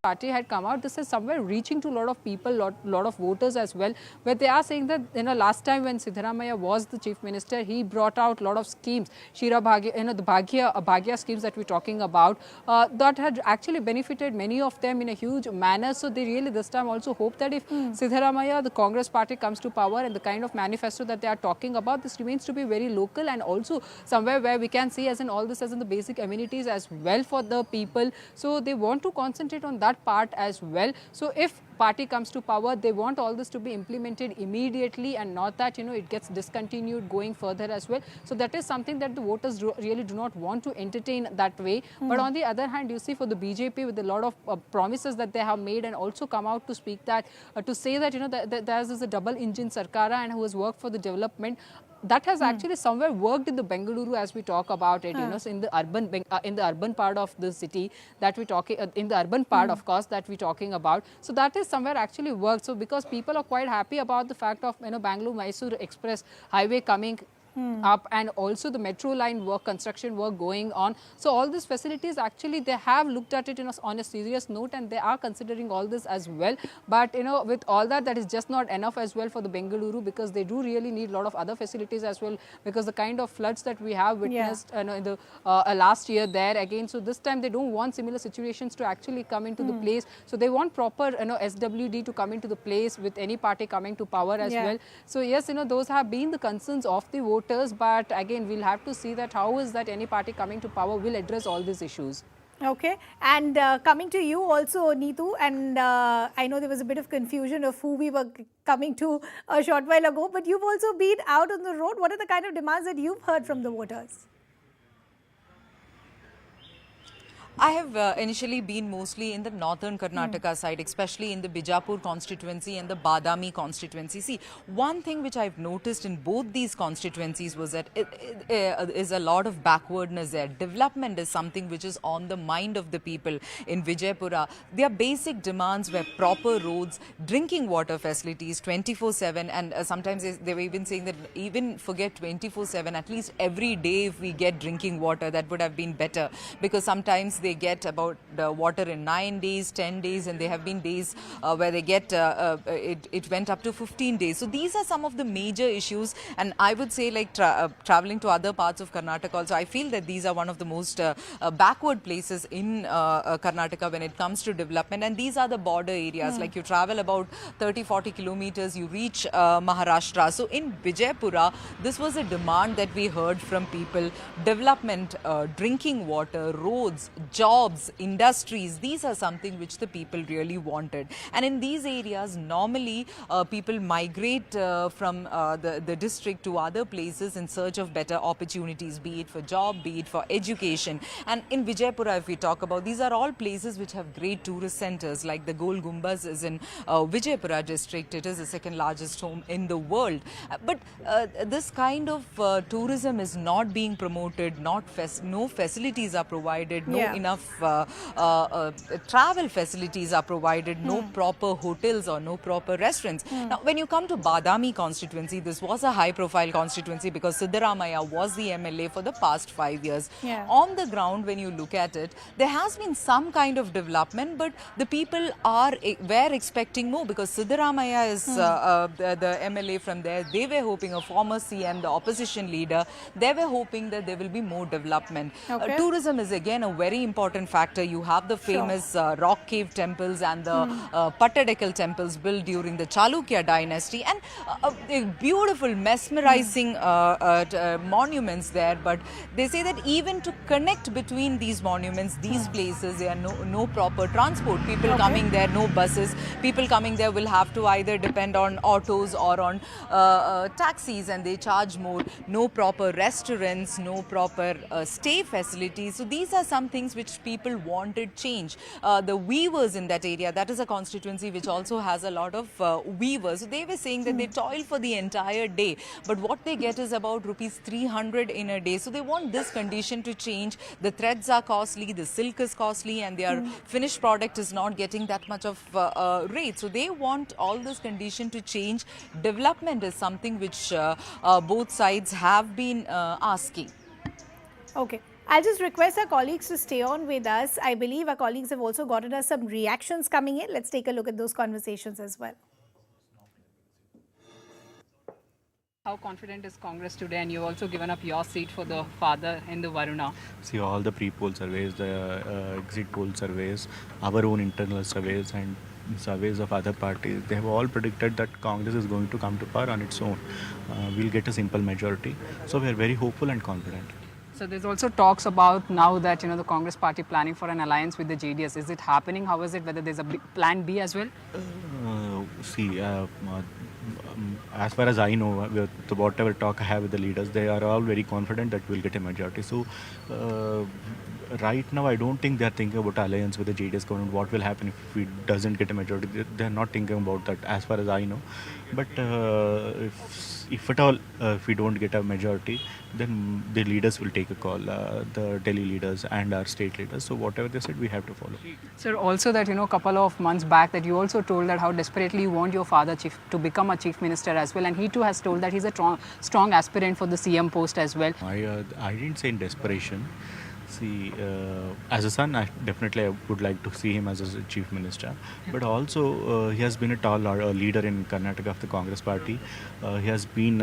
party had come out, this is somewhere reaching to a lot of people, lot of voters as well, where they are saying that last time when Siddaramaiah was the chief minister, he brought out a lot of schemes, Shira Bhagya, the Bhagya schemes that we're talking about, that had actually benefited many of them in a huge manner. So they really this time also hope that if Siddaramaiah, the Congress party, comes to power, and the kind of manifesto that they are talking about, this remains to be very local, and also somewhere where we can see as in all this as in the basic amenities as well for the people. So they want to concentrate on that part as well. So if party comes to power, they want all this to be implemented immediately, and not that it gets discontinued going further as well. So that is something that the voters really do not want to entertain that way. But on the other hand, you see for the BJP, with a lot of promises that they have made, and also come out to speak that to say that that there is a double engine Sarkara and who has worked for the development. That has actually somewhere worked in the Bengaluru as we talk about it, so in the urban part of the city that we talking in the urban part, of course, that we're talking about. So that is somewhere actually worked. So because people are quite happy about the fact of Bangalore-Mysuru Express highway coming up, and also the metro line work, construction work going on. So all these facilities actually they have looked at it on a serious note, and they are considering all this as well. But with all that, that is just not enough as well for the Bengaluru, because they do really need a lot of other facilities as well, because the kind of floods that we have witnessed in the last year there again. So this time they don't want similar situations to actually come into the place. So they want proper SWD to come into the place with any party coming to power as well. So yes, those have been the concerns of the voters. But again, we'll have to see that how is that any party coming to power will address all these issues. Okay, and coming to you also, Neetu, and I know there was a bit of confusion of who we were coming to a short while ago, but you've also been out on the road. What are the kind of demands that you've heard from the voters? I have initially been mostly in the northern Karnataka side, especially in the Bijapur constituency and the Badami constituency. See, one thing which I've noticed in both these constituencies was that it is a lot of backwardness there. Development is something which is on the mind of the people in Vijaypura. Their basic demands were proper roads, drinking water facilities 24/7, and sometimes they were even saying that even forget 24/7, at least every day if we get drinking water, that would have been better, because sometimes they get about water in 9 days, 10 days, and there have been days where they get it went up to 15 days. So these are some of the major issues, and I would say like traveling to other parts of Karnataka also, I feel that these are one of the most backward places in Karnataka when it comes to development, and these are the border areas. Like you travel about 30-40 kilometers, you reach Maharashtra. So in Vijaypura, this was a demand that we heard from people: development, drinking water, roads, jobs, industries. These are something which the people really wanted. And in these areas, normally people migrate from the district to other places in search of better opportunities, be it for job, be it for education. And in Vijaypura, if we talk about, these are all places which have great tourist centers, like the Gol Gumbaz is in Vijaypura district. It is the second largest home in the world. But this kind of tourism is not being promoted, no facilities are provided, no enough travel facilities are provided, no proper hotels or no proper restaurants. Now, when you come to Badami constituency, this was a high-profile constituency because Siddaramaiah was the MLA for the past 5 years. Yeah. On the ground, when you look at it, there has been some kind of development, but the people were expecting more because Siddaramaiah is the MLA from there. They were hoping, a former CM, the opposition leader, they were hoping that there will be more development. Okay. Tourism is again a very important factor. You have the famous rock cave temples and the Pattadakal temples built during the Chalukya dynasty, and beautiful, mesmerizing monuments there. But they say that even to connect between these monuments, these places, there are no proper transport. People coming there, no buses. People coming there will have to either depend on autos or on taxis, and they charge more. No proper restaurants, no proper stay facilities. So these are some things which people wanted change. The weavers in that area, that is a constituency which also has a lot of weavers. So they were saying that they toil for the entire day, but what they get is about rupees 300 in a day. So they want this condition to change. The threads are costly, the silk is costly, and their finished product is not getting that much of rate. So they want all this condition to change. Development is something which both sides have been asking. Okay. I'll just request our colleagues to stay on with us. I believe our colleagues have also gotten us some reactions coming in. Let's take a look at those conversations as well. How confident is Congress today? And you've also given up your seat for the father in the Varuna. See, all the pre-poll surveys, the exit poll surveys, our own internal surveys, and surveys of other parties, they have all predicted that Congress is going to come to power on its own. We'll get a simple majority. So we are very hopeful and confident. So there's also talks about now that, the Congress party planning for an alliance with the JDS. Is it happening? How is it? Whether there's a plan B as well? As far as I know, with whatever talk I have with the leaders, they are all very confident that we'll get a majority. So right now, I don't think they're thinking about alliance with the JDS government. What will happen if we doesn't get a majority? They're not thinking about that, as far as I know. But if at all, if we don't get a majority, then the leaders will take a call, the Delhi leaders and our state leaders. So whatever they said, we have to follow. Sir, also that, a couple of months back that you also told that how desperately you want your father to become a chief minister as well. And he too has told that he's a strong aspirant for the CM post as well. I didn't say in desperation. See, as a son, I would like to see him as a chief minister. But also, he has been a leader in Karnataka of the Congress party. He has been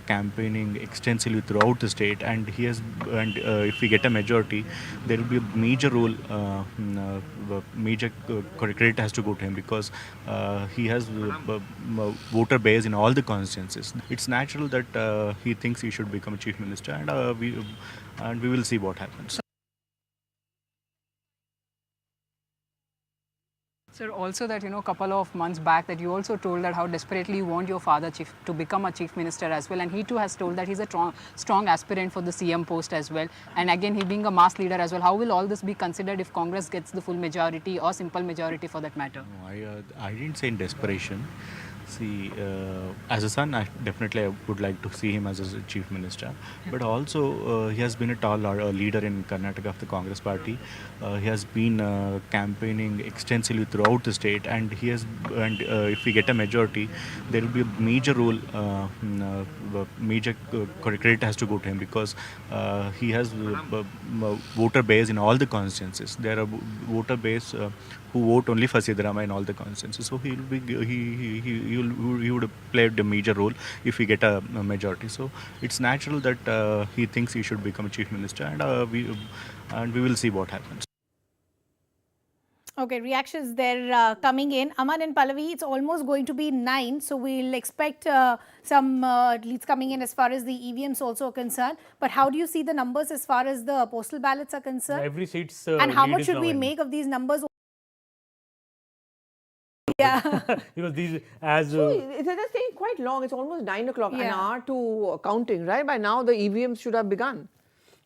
campaigning extensively throughout the state, and if we get a majority, there will be a major role, major credit has to go to him because he has voter base in all the constituencies. It's natural that he thinks he should become a chief minister, and we will see what happens. Sir, also that, a couple of months back that you also told that how desperately you want your father to become a chief minister as well. And he too has told that he's a strong aspirant for the CM post as well. And again, he being a mass leader as well. How will all this be considered if Congress gets the full majority or simple majority for that matter? No, I didn't say in desperation. See, as a son, I would like to see him as a chief minister. But also, he has been a leader in Karnataka of the Congress party. He has been campaigning extensively throughout the state, and if we get a majority, there will be a major role, major credit has to go to him because he has voter base in all the constituencies. There are voter base who vote only for Siddaramaiah in all the constituencies. So he would play the major role if we get a majority. So it's natural that he thinks he should become a chief minister, and we will see what happens. Okay, reactions there coming in. Aman and Pallavi, it's almost going to be 9, so we'll expect some leads coming in as far as the EVMs also are concerned. But how do you see the numbers as far as the postal ballots are concerned? Every seat's and how much should we make of these numbers? Yeah. Because these, as they're staying quite long. It's almost 9 o'clock, an hour to counting, right? By now, the EVMs should have begun.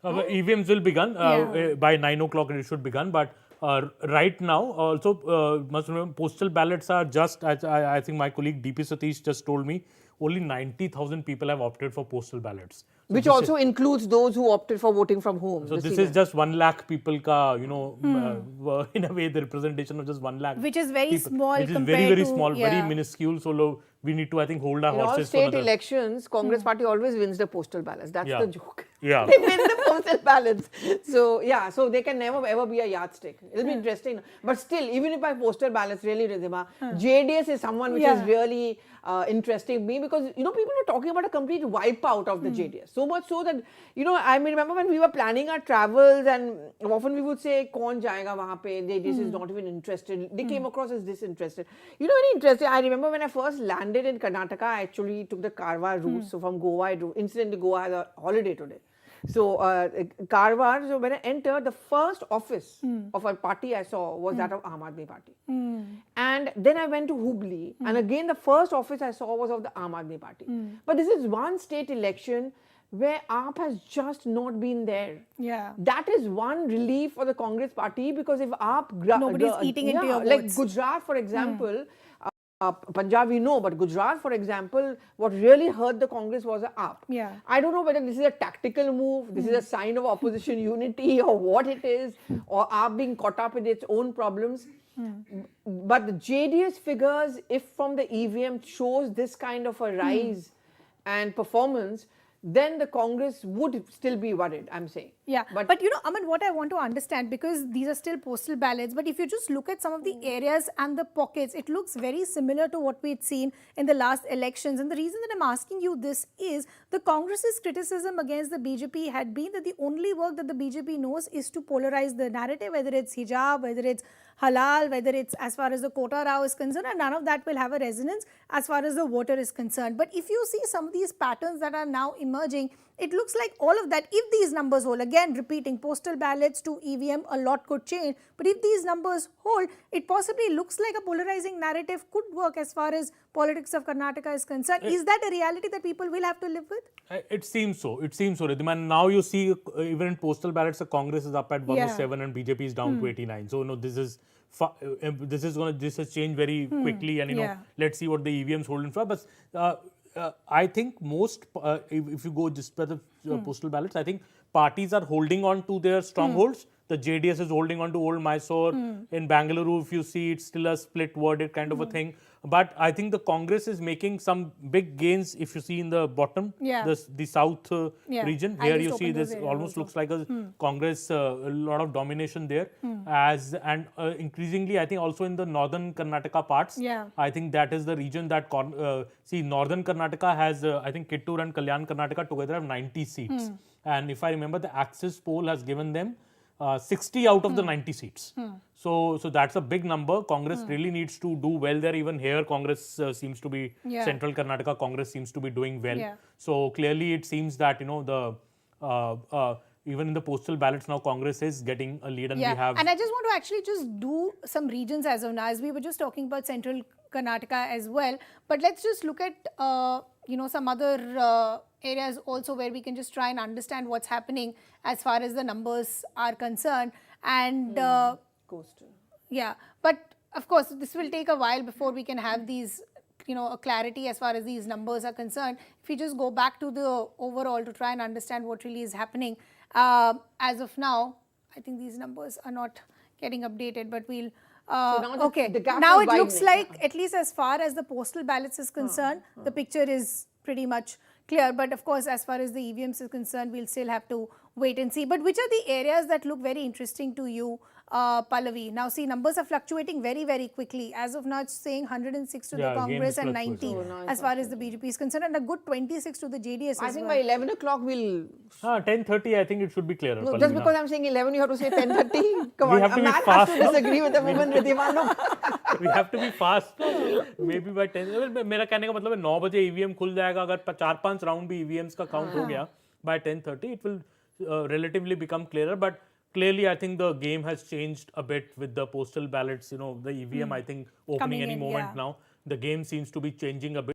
EVMs will begin by 9 o'clock. It should begin, but right now, also must remember, postal ballots are just, as I think my colleague DP Satish just told me, only 90,000 people have opted for postal ballots. which also includes those who opted for voting from home. So this is just 1 lakh people ka, in a way the representation of just 1 lakh. Which is very people, small which is compared very, very to, small, yeah. very minuscule. So we need to, I think, hold our in all horses state for another. elections, Congress party always wins the postal ballots. That's Yeah. the joke. Yeah. They win the postal ballots. So yeah, so they can never ever be a yardstick. It'll be interesting. But still, even if by postal ballots, really, Ridhima, JDS is someone which is really interesting me, because people are talking about a complete wipeout of the JDS. So much so that I remember when we were planning our travels, and often we would say, "Kaun jayega wahan pe?" JDS is not even interested. They came across as disinterested. Very interesting. I remember when I first landed in Karnataka, I actually took the Karwar route. So from Goa, incidentally, Goa has a holiday today. So Karwar, so when I entered, the first office of a party I saw was that of Aam Aadmi Party. And then I went to Hubli, and again the first office I saw was of the Aam Aadmi Party. But this is one state election where AAP has just not been there. Yeah. That is one relief for the Congress party, because if AAP... Nobody's eating into your like votes. Gujarat, for example... Punjab we know, but Gujarat, for example, what really hurt the Congress was the AAP. Yeah. I don't know whether this is a tactical move, this is a sign of opposition unity, or what it is, or AAP being caught up with its own problems. But the JDS figures, if from the EVM shows this kind of a rise and performance, then the Congress would still be worried, I'm saying. Yeah, but Aman, what I want to understand, because these are still postal ballots, but if you just look at some of the areas and the pockets, it looks very similar to what we'd seen in the last elections. And the reason that I'm asking you this is the Congress's criticism against the BJP had been that the only work that the BJP knows is to polarize the narrative, whether it's hijab, whether it's halal, whether it's as far as the Kota Rao is concerned, and none of that will have a resonance as far as the voter is concerned. But if you see some of these patterns that are now emerging, it looks like all of that, if these numbers hold, again repeating, postal ballots to EVM, a lot could change. But if these numbers hold, it possibly looks like a polarizing narrative could work as far as politics of Karnataka is concerned. Is that a reality that people will have to live with? It seems so. It seems so, Ridhima. And now you see, even in postal ballots, the Congress is up at 107 and BJP is down to 89. So, this has changed very quickly, and let's see what the EVMs hold in for. But I think most, if you go just by the postal ballots, I think parties are holding on to their strongholds. The JDS is holding on to old Mysore. In Bangalore, if you see, it's still a split verdict kind of a thing. But I think the Congress is making some big gains, if you see in the bottom, the south region. Here you see this almost looks like a Congress, a lot of domination there. And increasingly, I think also in the northern Karnataka parts, I think that is the region that, northern Karnataka has, I think Kittur and Kalyan Karnataka together have 90 seats. And if I remember, the Axis poll has given them 60 out of the 90 seats. So that's a big number. Congress really needs to do well there. Even here, Congress seems to be, Central Karnataka Congress seems to be doing well. So clearly it seems that, even in the postal ballots now, Congress is getting a lead, and we have... And I just want to actually just do some regions as of now, as we were just talking about Central Karnataka as well. But let's just look at, some other areas also where we can just try and understand what's happening as far as the numbers are concerned. And Coastal. Yeah, but of course, this will take a while before we can have these, a clarity as far as these numbers are concerned. If we just go back to the overall to try and understand what really is happening, as of now, I think these numbers are not getting updated, but we'll... now it looks like, at least as far as the postal ballots is concerned, the picture is pretty much clear. But of course, as far as the EVMs is concerned, we'll still have to wait and see. But which are the areas that look very interesting to you, Pallavi? Now, see, numbers are fluctuating very, very quickly. As of now, it's saying 106 to the Congress and 90 as far as the BJP is concerned, and a good 26 to the JDS I think by 11 o'clock we'll... 10:30, I think it should be clearer. No, just because I'm saying 11, you have to say 10:30? Come on, a man has to disagree with a woman, Ridhima. No. We have to be fast. Maybe by 10. मेरा कहने का मतलब है 9 बजे EVM खुल जाएगा. अगर 4-5 round भी EVMs का काउंट हो गया, by 10:30 it will relatively become clearer. But clearly, I think the game has changed a bit with the postal ballots. The EVM, I think, opening any moment now. The game seems to be changing a bit.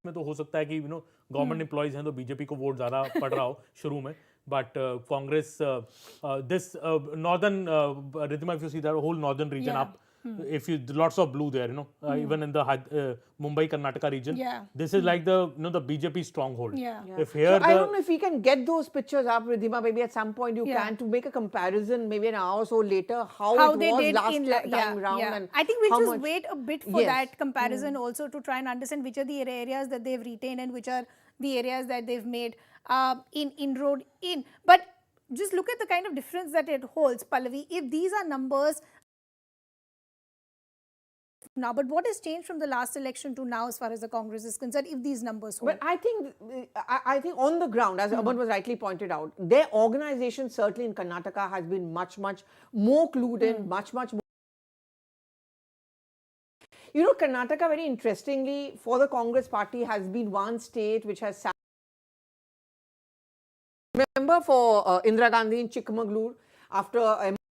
में तो हो सकता है कि government employees हैं तो BJP को vote ज़्यादा पड़ रहा हो शुरू में, but Congress this northern Ridhima, if you see that whole northern region up, if you lots of blue there, even in the Mumbai Karnataka region. Yeah. This is like the the BJP stronghold. Yeah. If here so I don't know if we can get those pictures up, Ridhima. Maybe at some point you can, to make a comparison, maybe an hour or so later, how it they was did last in time round. And I think we'll how just much- wait a bit for that comparison also, to try and understand which are the areas that they've retained and which are the areas that they've made inroad in. But just look at the kind of difference that it holds, Pallavi. If these are numbers now, but what has changed from the last election to now as far as the Congress is concerned, if these numbers hold? But I think on the ground, as Aman was rightly pointed out, their organization certainly in Karnataka has been much more clued in, much more. Karnataka, very interestingly, for the Congress party, has been one state which has sat. Remember for Indira Gandhi in Chikmagalur, after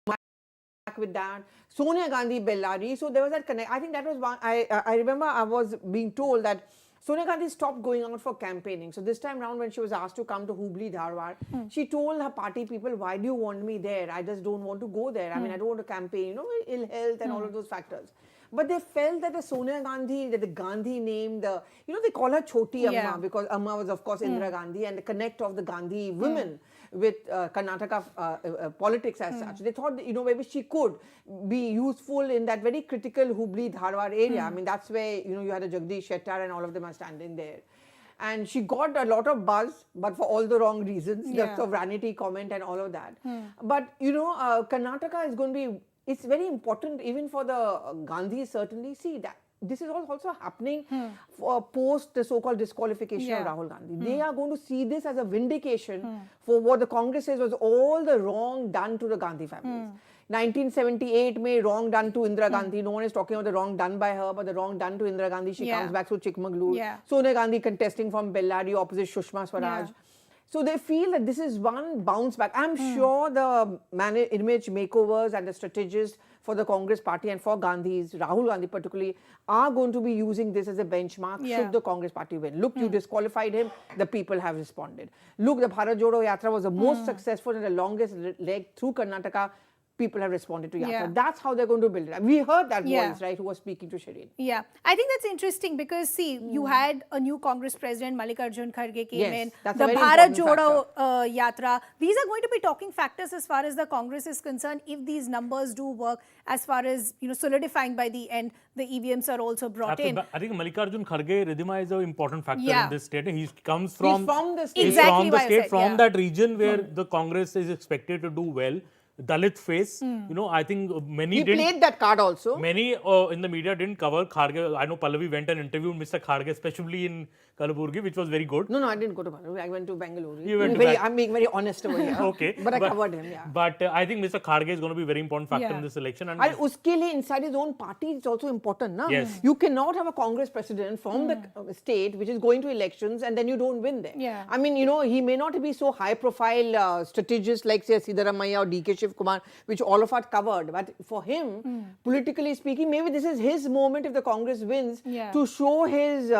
back with that, Sonia Gandhi, Bellary. So there was that connect. I think that was one. I remember I was being told that Sonia Gandhi stopped going out for campaigning. So this time round, when she was asked to come to Hubli, Dharwad, she told her party people, "Why do you want me there? I just don't want to go there. I mean, I don't want to campaign. Ill health and all of those factors." But they felt that the Sonia Gandhi, that the Gandhi name, they call her Choti Amma because Amma was, of course, Indira Gandhi, and the connect of the Gandhi women with Karnataka politics as such. They thought, maybe she could be useful in that very critical Hubli, Dharwad area. I mean, that's where, you had a Jagdish Shettar and all of them are standing there. And she got a lot of buzz, but for all the wrong reasons, the sovereignty comment and all of that. But, Karnataka is going to be, it's very important even for the Gandhis, certainly. See, that this is also happening for post the so-called disqualification of Rahul Gandhi. They are going to see this as a vindication for what the Congress says was all the wrong done to the Gandhi families. 1978 May, wrong done to Indira Gandhi. No one is talking about the wrong done by her, but the wrong done to Indira Gandhi. She comes back through Chikmagalur. Sonia Gandhi contesting from Bellary opposite Sushma Swaraj. So they feel that this is one bounce back. I'm sure the image makeovers and the strategists for the Congress party and for Gandhis, Rahul Gandhi particularly, are going to be using this as a benchmark should the Congress party win. Look, you disqualified him, the people have responded. Look, the Bharat Jodo Yatra was the most successful and the longest leg through Karnataka. People have responded to Yatra. That's how they're going to build it. We heard that voice, right, who was speaking to Shireen. Yeah, I think that's interesting because, see, you had a new Congress president, Mallikarjun Kharge came in. The Bharat Jodo Yatra. These are going to be talking factors as far as the Congress is concerned if these numbers do work, as far as, solidifying by the end, the EVMs are also brought in. I think Mallikarjun Kharge, Ridhima, is an important factor in this state. He comes from, the state. Exactly from that region where the Congress is expected to do well. Dalit face, I think many didn't. He played that card also. Many in the media didn't cover Kharge. I know Pallavi went and interviewed Mr. Kharge, especially in Kalaburgi, which was very good. No, I didn't go to Kalaburgi. I went to Bangalore. I'm being very honest over here. Okay. But I covered him, But I think Mr. Kharge is going to be a very important factor in this election. And uske liye inside his own party, it's also important. Na? Yes. You cannot have a Congress president from the state which is going to elections and then you don't win there. Yeah. I mean, he may not be so high profile strategist like, say, Siddaramaiah or DK Shiv Kumar, which all of us covered. But for him, politically speaking, maybe this is his moment if the Congress wins to show his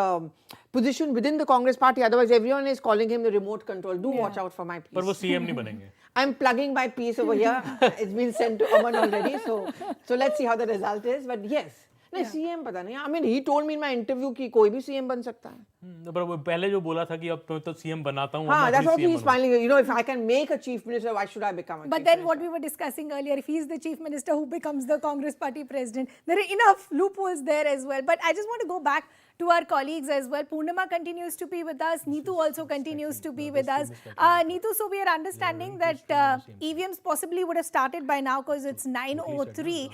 position within the Congress party. Otherwise, everyone is calling him the remote control. Do watch out for my piece. But वो CM नहीं बनेंगे. I'm plugging my piece over here. It's been sent to Aman already. So let's see how the result is. But yes. नहीं CM पता नहीं. I mean, he told me in my interview कि कोई भी CM बन सकता है. पर वो पहले जो बोला था कि अब तो CM बनाता हूँ. हाँ, that's what he's finally. If I can make a chief minister, why should I become a chief minister? But then what we were discussing earlier, if he's the chief minister who becomes the Congress party president, there are enough loopholes there as well. But I just want to go back to our colleagues as well. Purnima continues to be with us. Neetu also continues to be with us. Neetu, so we are understanding that EVMs possibly would have started by now because it's 9:03.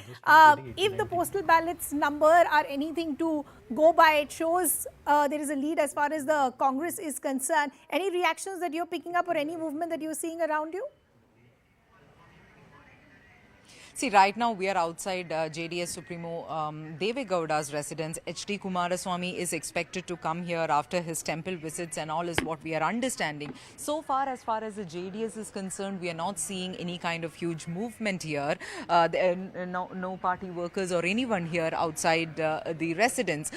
If the postal ballots number are anything to go by, it shows there is a lead as far as the Congress is concerned. Any reactions that you're picking up or any movement that you're seeing around you? See, right now we are outside JDS Supremo Deve Gowda's residence. H.D. Kumaraswamy is expected to come here after his temple visits and all is what we are understanding. So far as the JDS is concerned, we are not seeing any kind of huge movement here. No party workers or anyone here outside the residence.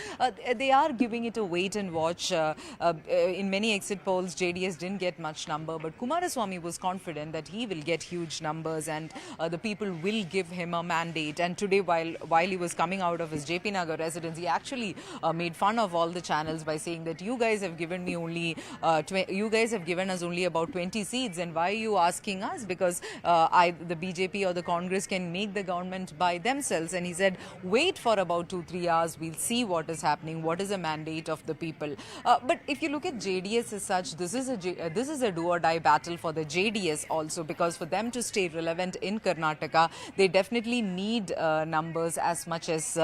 They are giving it a wait and watch. In many exit polls, JDS didn't get much number, but Kumaraswamy was confident that he will get huge numbers and the people will give him a mandate. And today, while he was coming out of his JP Nagar residence, he actually made fun of all the channels by saying that you guys have given me only, you guys have given us only about 20 seats, and why are you asking us? Because the BJP or the Congress can make the government by themselves. And he said, wait for about 2-3 hours, we'll see what is happening, what is the mandate of the people. But if you look at JDS as such, this is a do or die battle for the JDS also, because for them to stay relevant in Karnataka, they definitely need numbers as much as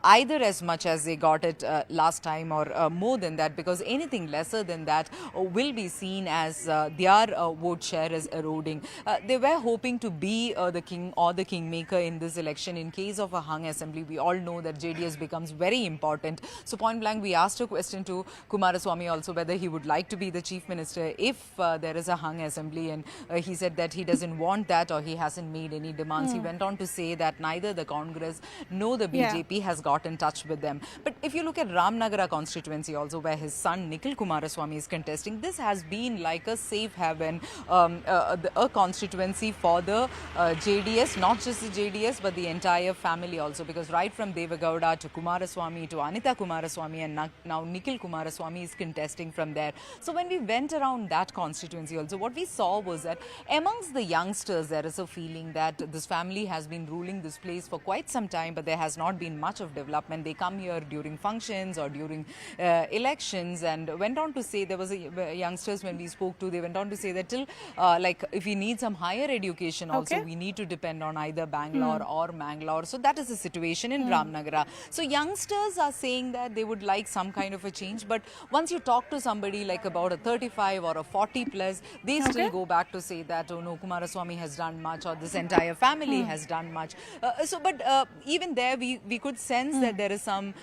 either as much as they got it last time, or more than that, because anything lesser than that will be seen as their vote share is eroding. They were hoping to be the king or the kingmaker in this election. In case of a hung assembly, we all know that JDS becomes very important. So point blank, we asked a question to Kumaraswamy also whether he would like to be the chief minister if there is a hung assembly, and he said that he doesn't want that, or he hasn't made any demands. He went on to say that neither the Congress nor the BJP has got in touch with them. But if you look at Ramnagara constituency also, where his son Nikhil Kumaraswamy is contesting, this has been like a safe haven, a constituency for the JDS, not just the JDS but the entire family also, because right from Devagowda to Kumaraswamy to Anita Kumaraswamy, and now Nikhil Kumaraswamy is contesting from there. So when we went around that constituency also, what we saw was that amongst the youngsters there is a feeling that this family has been ruling this place for quite some time, but there has not been much of development. They come here during functions or during elections, and went on to say, there was youngsters when we spoke to, they went on to say that till like if we need some higher education also, we need to depend on either Bangalore or Mangalore. So that is the situation in Ramnagara. So youngsters are saying that they would like some kind of a change, but once you talk to somebody like about a 35 or a 40 plus, they still go back to say that, oh no, Kumaraswamy has done much, or this entire family has done much. But even there we could sense that there is some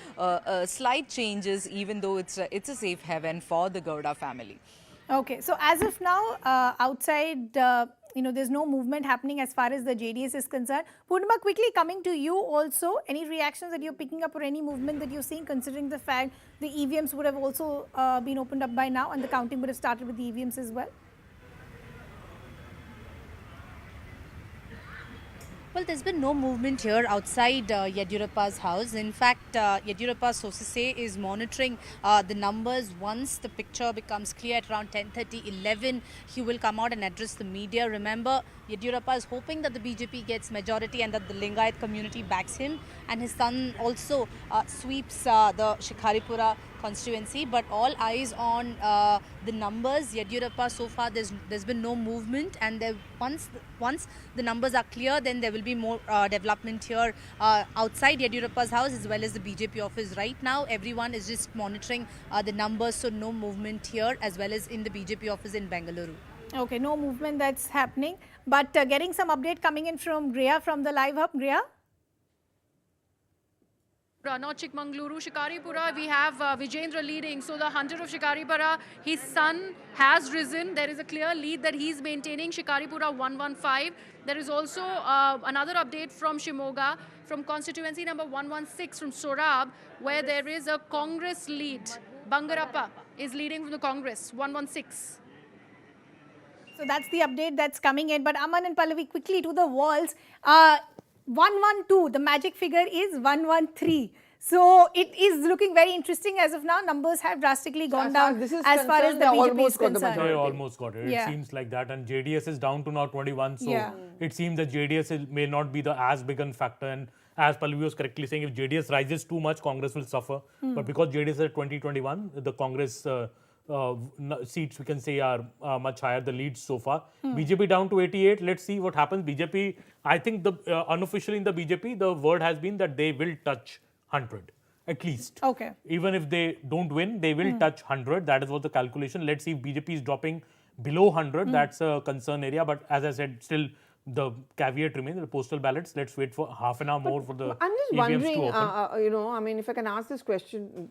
slight changes, even though it's a safe haven for the Gowda family. Okay, so as of now, outside, there's no movement happening as far as the JDS is concerned. Purnima, quickly coming to you also, any reactions that you're picking up or any movement that you're seeing, considering the fact the EVMs would have also been opened up by now and the counting would have started with the EVMs as well? Well, there's been no movement here outside Yediyurappa's house. In fact, Yediyurappa's sources say is monitoring the numbers. Once the picture becomes clear at around 10:30, 11, he will come out and address the media. Remember, Yediyurappa is hoping that the BJP gets majority and that the Lingayat community backs him. And his son also sweeps the Shikharipura constituency, but all eyes on the numbers. Yediyurappa, so far there's been no movement, and once the numbers are clear, then there will be more development here outside Yediyurappa's house as well as the BJP office. Right now everyone is just monitoring the numbers, so no movement here as well as in the BJP office in Bengaluru. Okay, no movement that's happening, but getting some update coming in from Griya from the Live Hub. Griya? Not Chikmagaluru, Shikaripura, we have Vijendra leading. So the hunter of Shikaripura, his son has risen. There is a clear lead that he's maintaining. Shikaripura 115. There is also another update from Shimoga, from constituency number 116 from Sorab, where there is a Congress lead. Bangarappa is leading from the Congress, 116. So that's the update that's coming in. But Aman and Pallavi, quickly to the walls. 112, the magic figure is 113. So it is looking very interesting as of now. Numbers have drastically gone down as far as the BJP is concerned. They almost got it. It seems like that. And JDS is down to now 21. So it seems that JDS may not be the as big a factor. And as Pallavi was correctly saying, if JDS rises too much, Congress will suffer. But because JDS is at 2021, the Congress seats we can say are much higher, the leads so far. BJP down to 88. Let's see what happens. BJP, I think the unofficially in the BJP, the word has been that they will touch 100 at least. Okay. Even if they don't win, they will touch 100. That is what the calculation. Let's see if BJP is dropping below 100. That's a concern area. But as I said, still the caveat remains, the postal ballots. Let's wait for half an hour more for the I'm just EVMs wondering, to open. I mean, if I can ask this question,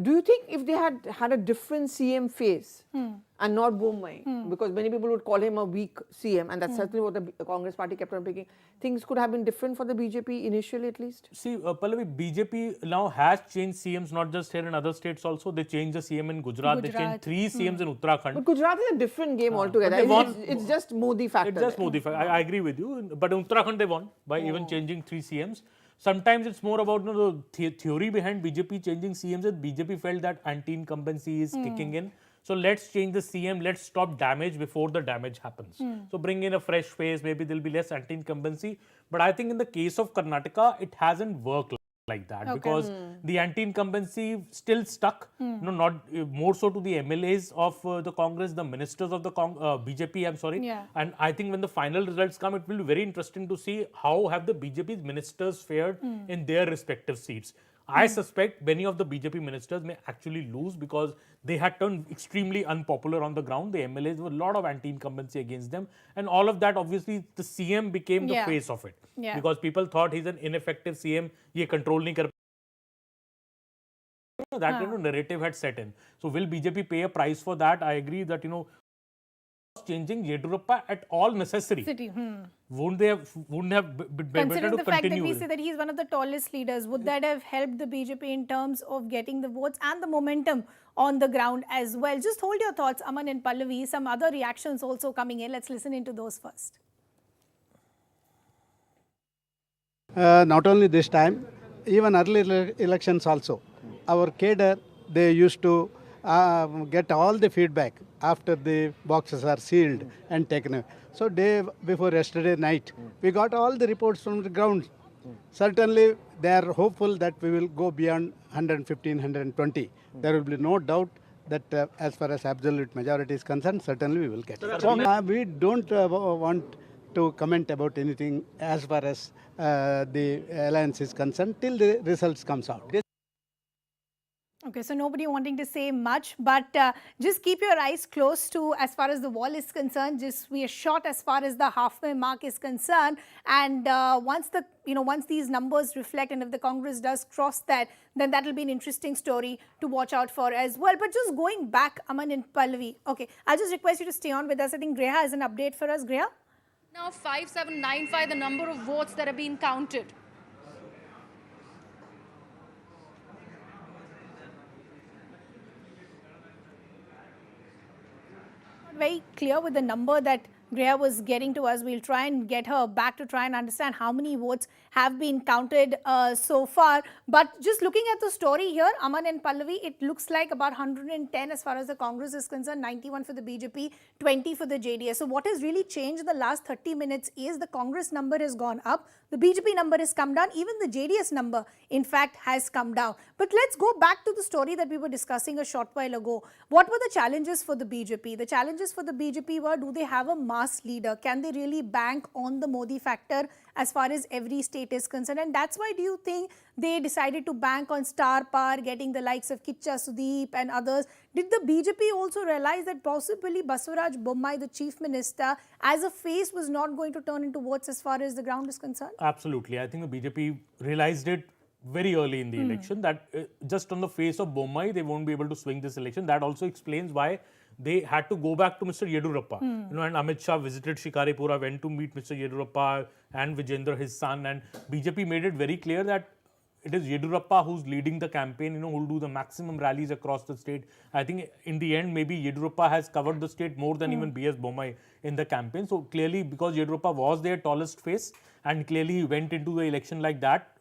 Do you think if they had had a different CM face and not Bommai, because many people would call him a weak CM, and that's certainly what the Congress party kept on picking, things could have been different for the BJP initially at least? See, Pallavi, BJP now has changed CMs, not just here in other states also. They changed the CM in Gujarat. They changed 3 CMs in Uttarakhand. But Gujarat is a different game altogether. It's just Modi factor. It's just Modi factor. I agree with you. But in Uttarakhand they won by even changing 3 CMs. Sometimes it's more about the theory behind BJP changing CMs. That BJP felt that anti-incumbency is kicking in. So let's change the CM. Let's stop damage before the damage happens. So bring in a fresh face. Maybe there'll be less anti-incumbency. But I think in the case of Karnataka, it hasn't worked like that because the anti-incumbency still stuck. Not more so to the MLAs of the Congress, the ministers of the BJP. I'm sorry. Yeah. And I think when the final results come, it will be very interesting to see how have the BJP's ministers fared in their respective seats. I suspect many of the BJP ministers may actually lose because they had turned extremely unpopular on the ground. The MLAs were a lot of anti-incumbency against them. And all of that, obviously, the CM became the face of it. Yeah. Because people thought he's an ineffective CM. Ye control nahi kar. That narrative had set in. So will BJP pay a price for that? I agree that, changing Yedurappa at all necessary. Wouldn't have been better Considering to the fact that continue? we say that he's one of the tallest leaders, would that have helped the BJP in terms of getting the votes and the momentum on the ground as well? Just hold your thoughts, Aman and Pallavi. Some other reactions also coming in. Let's listen into those first. Not only this time, even early elections also. Our cadre, they used to get all the feedback after the boxes are sealed and taken away. So day before yesterday night, we got all the reports from the ground. Certainly, they are hopeful that we will go beyond 115, 120. There will be no doubt that as far as absolute majority is concerned, certainly we will get it. So, we don't want to comment about anything as far as the alliance is concerned till the results comes out. Okay, so nobody wanting to say much, but just keep your eyes close to as far as the wall is concerned. Just we are short as far as the halfway mark is concerned, and once these numbers reflect, and if the Congress does cross that, then that will be an interesting story to watch out for as well. But just going back, Aman and Pallavi. Okay, I'll just request you to stay on with us. I think Greha has an update for us. Greha? Now 5795, the number of votes that have been counted. Very clear with the number that Greha was getting to us. We'll try and get her back to try and understand how many votes have been counted so far. But just looking at the story here, Aman and Pallavi, it looks like about 110 as far as the Congress is concerned, 91 for the BJP, 20 for the JDS. So what has really changed in the last 30 minutes is the Congress number has gone up, the BJP number has come down, even the JDS number, in fact, has come down. But let's go back to the story that we were discussing a short while ago. What were the challenges for the BJP? The challenges for the BJP were, do they have a mass leader? Can they really bank on the Modi factor as far as every state is concerned? And that's why do you think they decided to bank on star power, getting the likes of Kicha Sudeep and others? Did the BJP also realize that possibly Baswaraj Bommai, the chief minister, as a face was not going to turn into votes as far as the ground is concerned? Absolutely. I think the BJP realized it very early in the election that just on the face of Bommai, they won't be able to swing this election. That also explains why they had to go back to Mr. Yedurappa. And Amit Shah visited Shikaripura, went to meet Mr. Yedurappa and Vijendra, his son, and BJP made it very clear that it is Yedurappa who's leading the campaign, who will do the maximum rallies across the state. I think in the end, maybe Yedurappa has covered the state more than even B.S. Bommai in the campaign. So clearly, because Yedurappa was their tallest face, and clearly he went into the election like that,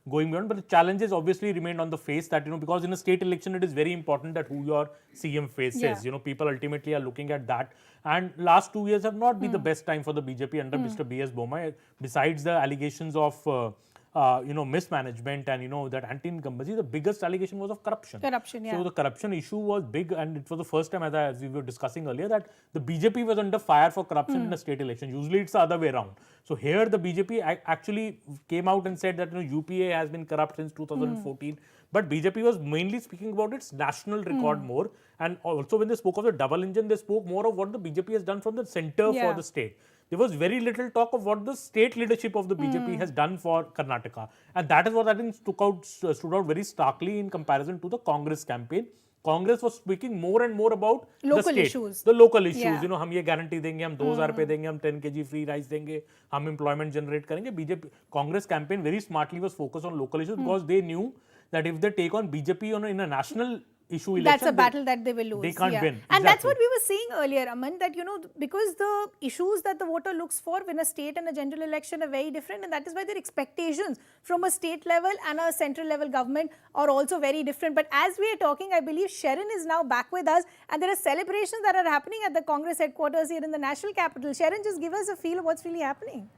going beyond. But the challenges obviously remained on the face that, because in a state election, it is very important that who your CM face is. People ultimately are looking at that. And last 2 years have not been the best time for the BJP under Mr. B.S. Bommai. Besides the allegations of mismanagement and, that anti-incumbency, the biggest allegation was of corruption. So the corruption issue was big, and it was the first time, as we were discussing earlier, that the BJP was under fire for corruption in a state election. Usually it's the other way around. So here the BJP actually came out and said that UPA has been corrupt since 2014. But BJP was mainly speaking about its national record more. And also when they spoke of the double engine, they spoke more of what the BJP has done from the center for the state. there was very little talk of what the state leadership of the BJP has done for Karnataka. And that is what I think stood out very starkly in comparison to the Congress campaign. Congress was speaking more and more about Local the state, issues. the local issues. Yeah. You know, हम ये guarantee देंगे, हम 2000 रुपए देंगे, हम 10 kg free rice देंगे, हम employment generate करेंगे. BJP Congress campaign very smartly was focused on local issues because they knew that if they take on BJP in a national issue election, that's a battle that they will lose. They can't win. And that's what we were saying earlier, Aman, that, you know, because the issues that the voter looks for in a state and a general election are very different, and that is why their expectations from a state level and a central level government are also very different. But as we are talking, I believe Sharon is now back with us, and there are celebrations that are happening at the Congress headquarters here in the national capital. Sharon, just give us a feel of what's really happening.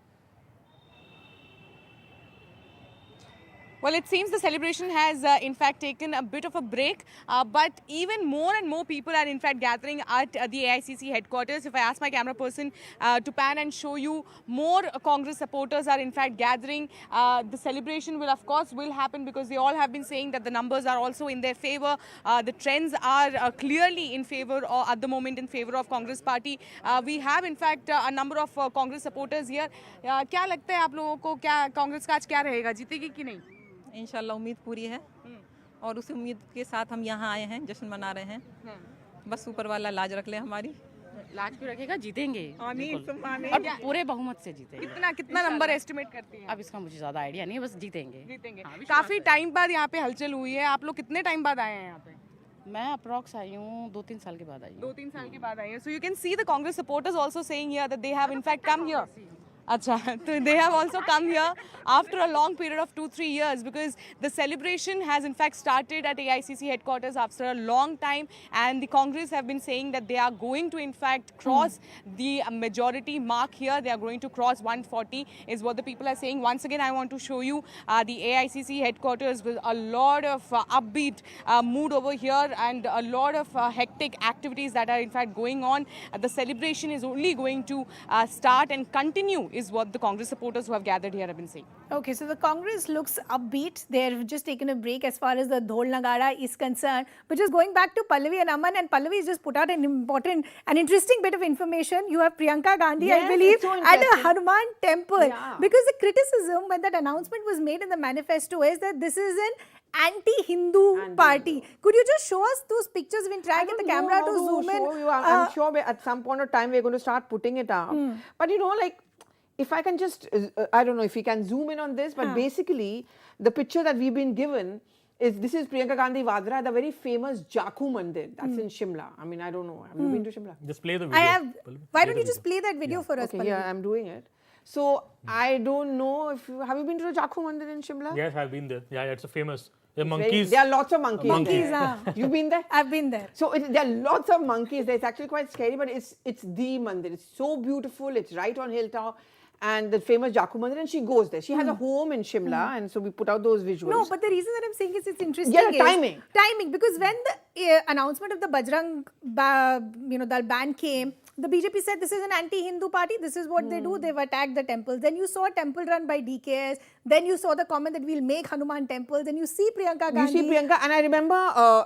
Well, it seems the celebration has in fact taken a bit of a break, but even more and more people are in fact gathering at the AICC headquarters. If I ask my camera person to pan and show you, more Congress supporters are in fact gathering. The celebration will of course happen because they all have been saying that the numbers are also in their favor. The trends are clearly in favor, or at the moment in favor of Congress party. We have in fact a number of Congress supporters here. क्या लगता है आप लोगों को, क्या कांग्रेस का आज क्या रहेगा, जीतेगी कि नहीं? इंशाल्लाह उम्मीद पूरी है और उसी उम्मीद के साथ हम यहाँ आए हैं, जश्न मना रहे हैं। बस ऊपर वाला लाज रख ले हमारी। लाज क्यों रखेगा, जीतेंगे आमीन। और पूरे बहुमत से जीतेंगे। कितना नंबर एस्टिमेट करती हैं? अब इसका मुझे ज्यादा आइडिया नहीं है, बस जीतेंगे। काफी टाइम बाद यहाँ पे हलचल हुई है। आप लोग कितने टाइम बाद आए हैं यहाँ पे? मैं अप्रॉक्स आई हूँ 2-3 साल के बाद आई हूँ। 2-3 साल के बाद आई हूँ। So you can see the Congress supporters also saying here that they have in fact come here. Acha, so they have also come here after a long period of 2-3 years, because the celebration has in fact started at AICC headquarters after a long time, and the Congress have been saying that they are going to in fact cross the majority mark here. They are going to cross 140 is what the people are saying. Once again, I want to show you the AICC headquarters with a lot of upbeat mood over here and a lot of hectic activities that are in fact going on. The celebration is only going to start and continue is what the Congress supporters who have gathered here have been saying. Okay, so the Congress looks upbeat. They've just taken a break as far as the Dhol Nagara is concerned. But just going back to Pallavi and Aman, and Pallavi has just put out an interesting bit of information. You have Priyanka Gandhi, yes, I believe, so at a Hanuman temple. Yeah. Because the criticism when that announcement was made in the manifesto is that this is an anti-Hindu party. Could you just show us those pictures? We've been trying to get the camera to zoom in. I'm sure at some point of time we're going to start putting it up. But you know, like, if I can just, I don't know if we can zoom in on this, but basically the picture that we've been given is, this is Priyanka Gandhi Vadra, the very famous Jakhu Mandir. That's in Shimla. I mean, I don't know. Have you been to Shimla? Just play the video. Why don't you just play that video for us, Okay, Pallavi? yeah, I'm doing it. So, I don't know if have you been to the Jakhu Mandir in Shimla? Yes, I've been there. Yeah, it's a famous. The monkeys. There are lots of monkeys. Monkeys, You've been there? I've been there. So there are lots of monkeys there. It's actually quite scary, but it's the mandir. It's so beautiful. It's right on hilltop. And the famous Jakhu Mandir, and she goes there. She has a home in Shimla, and so we put out those visuals. No, but the reason that I'm saying is it's interesting. Yeah, timing. Timing, because when the announcement of the Bajrang Dal ban came, the BJP said this is an anti-Hindu party. This is what they do. They've attacked the temples. Then you saw a temple run by DKS. Then you saw the comment that we'll make Hanuman temples. Then you see Priyanka Gandhi. You see Priyanka, and I remember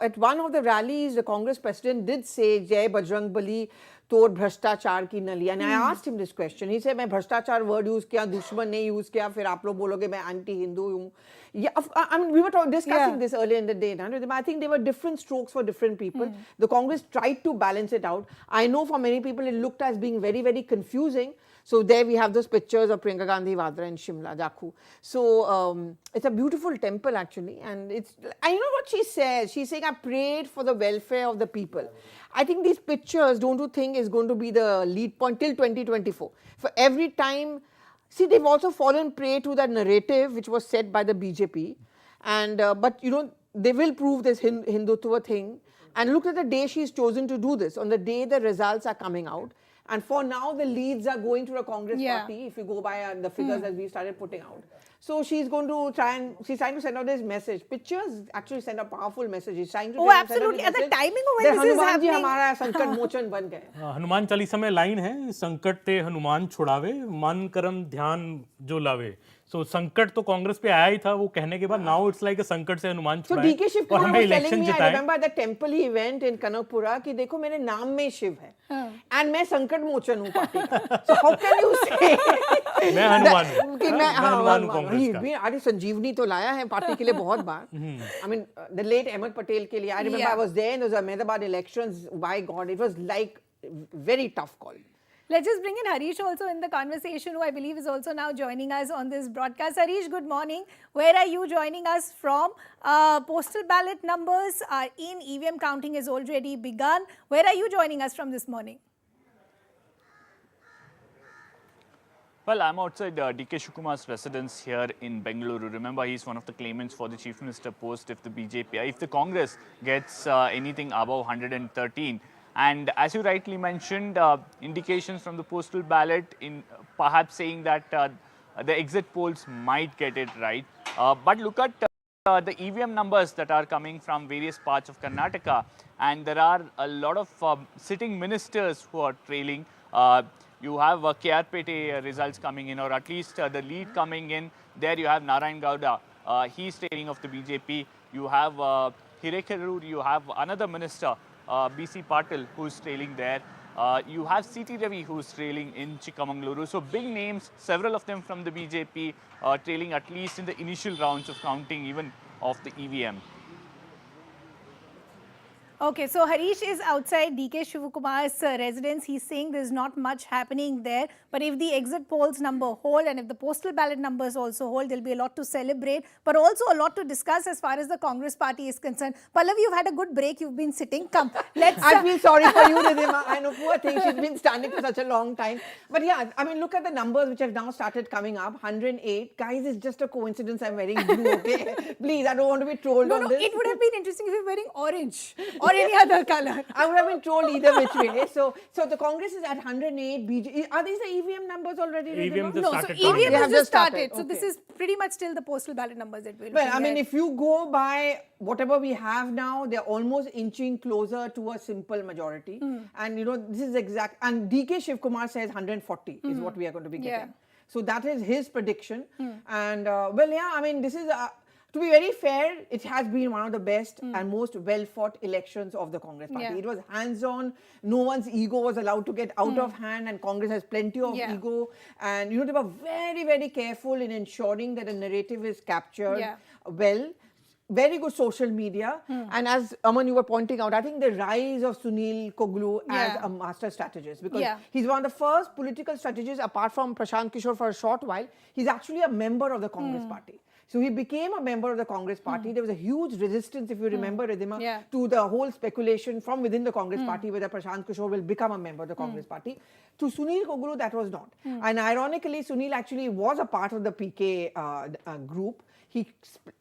at one of the rallies, the Congress president did say, Jai Bajrang Bali, तोड़ भ्रष्टाचार की नली, and I asked him this question. He said, मैं भ्रष्टाचार word use किया, दुश्मन नहीं use किया, फिर आप लोग बोलोगे मैं anti-Hindu हूँ. Yeah, I mean, we were discussing this earlier in the day. I think there were different strokes for different people. The Congress tried to balance it out. I know for many people it looked as being very, very confusing. So there we have those pictures of Priyanka Gandhi Vadra in Shimla, Jakhu. So it's a beautiful temple actually, and you know what she says? She's saying, I prayed for the welfare of the people. I think these pictures, don't you think, is going to be the lead point till 2024. For every time, see, they've also fallen prey to that narrative which was set by the BJP, and but you know, they will prove this Hindutva thing. And look at the day she's chosen to do this, on the day the results are coming out. And for now, the leads are going to the Congress party, if you go by the figures that we started putting out. So she's going to she's trying to send out this message. Pictures actually send a powerful message. She's trying to absolutely. At the timing of when this is happening. हमारा संकट मोचन बन गए. हनुमान चालीसा में line है, संकट ते हनुमान छुड़ावे, मन कर्म ध्यान जो लावे. So संकट तो कांग्रेस पे आया ही था वो कहने के बाद now it's like a संकट से हनुमान So छुड़ाए DK Shiv और Kumar हमें was telling election me, I जिताए. remember the temple he went in Kanakpura कि देखो मेरे नाम में शिव है and मैं संकट मोचन हूँ पार्टी का. So how can you say मैं हनुमान हूँ. कि मैं हनुमान हूँ कांग्रेस का. अरे संजीवनी तो लाया है पार्टी के लिए बहुत बार. I mean the late Ahmed Patel के लिए. I remember I was there in those Ahmedabad elections. My God, it was like very tough call. Let's just bring in Harish also in the conversation, who I believe is also now joining us on this broadcast. Harish, good morning. Where are you joining us from? Postal ballot numbers are in. EVM counting has already begun. Where are you joining us from this morning? Well, I'm outside DK Shivkumar's residence here in Bengaluru. Remember, he's one of the claimants for the Chief Minister post if the BJP, if the Congress gets anything above 113. And as you rightly mentioned, indications from the postal ballot in perhaps saying that the exit polls might get it right. But look at the EVM numbers that are coming from various parts of Karnataka, and there are a lot of sitting ministers who are trailing. You have KRPT results coming in, or at least the lead coming in. There you have Narayan Gowda. He's trailing of the BJP. You have Hirekerur. You have another minister, BC Patil, who's trailing there. You have CT Ravi, who's trailing in Chikmagaluru. So big names, several of them from the BJP, trailing at least in the initial rounds of counting even of the EVM. Okay, so Harish is outside DK Shivkumar's residence. He's saying there's not much happening there. But if the exit polls number hold and if the postal ballot numbers also hold, there'll be a lot to celebrate, but also a lot to discuss as far as the Congress party is concerned. Pallavi, you've had a good break. You've been sitting. Come, let's... I feel sorry for you, Ridhima. I know, poor thing. She's been standing for such a long time. But yeah, I mean, look at the numbers which have now started coming up. 108. Guys, it's just a coincidence I'm wearing blue, okay? Please, I don't want to be trolled on this. It would have been interesting if you were wearing orange or any other color. I would have been trolled either which way. So the Congress is at 108. BJ, are these the EVM numbers already? EVM No, so EVM has just started. So this is pretty much still the postal ballot numbers that we're looking at. Well, I mean, if you go by whatever we have now, they're almost inching closer to a simple majority. And you know, this is exact. And DK Shivkumar says 140 is what we are going to be getting. So that is his prediction. And well, yeah, I mean, this is... to be very fair, it has been one of the best and most well-fought elections of the Congress party. It was hands-on. No one's ego was allowed to get out of hand, and Congress has plenty of ego. And, you know, they were very, very careful in ensuring that the narrative is captured well. Very good social media. And as Aman, you were pointing out, I think the rise of Sunil Koglu as a master strategist, because he's one of the first political strategists, apart from Prashant Kishore for a short while, he's actually a member of the Congress party. So he became a member of the Congress party. There was a huge resistance, if you remember, Ridhima, to the whole speculation from within the Congress party whether Prashant Kishore will become a member of the Congress party. To Sunil Koglu, that was not. And ironically, Sunil actually was a part of the PK group. He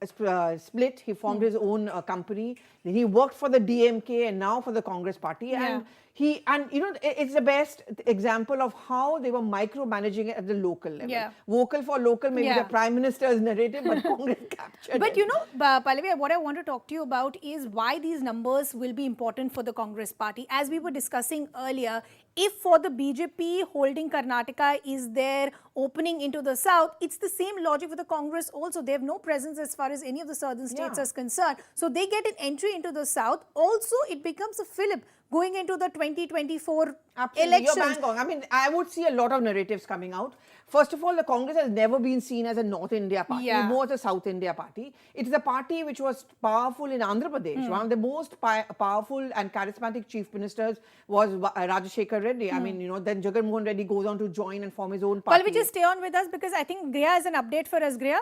split, he formed his own company, then he worked for the DMK and now for the Congress party. And you know, it's the best example of how they were micromanaging it at the local level. Vocal for local, maybe the Prime Minister's narrative, but Congress captured But it. you know, Pallavi, what I want to talk to you about is why these numbers will be important for the Congress party. As we were discussing earlier, if for the BJP holding Karnataka is their opening into the south, it's the same logic for the Congress also. They have no presence as far as any of the southern states is concerned. So they get an entry into the south. Also, it becomes a fillip going into the 2024 elections. You're bang on. I mean, I would see a lot of narratives coming out. First of all, the Congress has never been seen as a North India party, more as a South India party. It is a party which was powerful in Andhra Pradesh. One of the most powerful and charismatic chief ministers was Rajashekar Reddy. I mean, you know, then Jagan Mohan Reddy goes on to join and form his own party. Pallavi, just stay on with us because I think Griya has an update for us. Griya?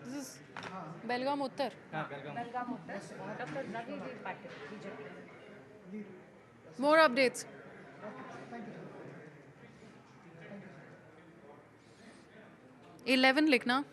This is Belgaum Uttar. More updates. $11 लिखना.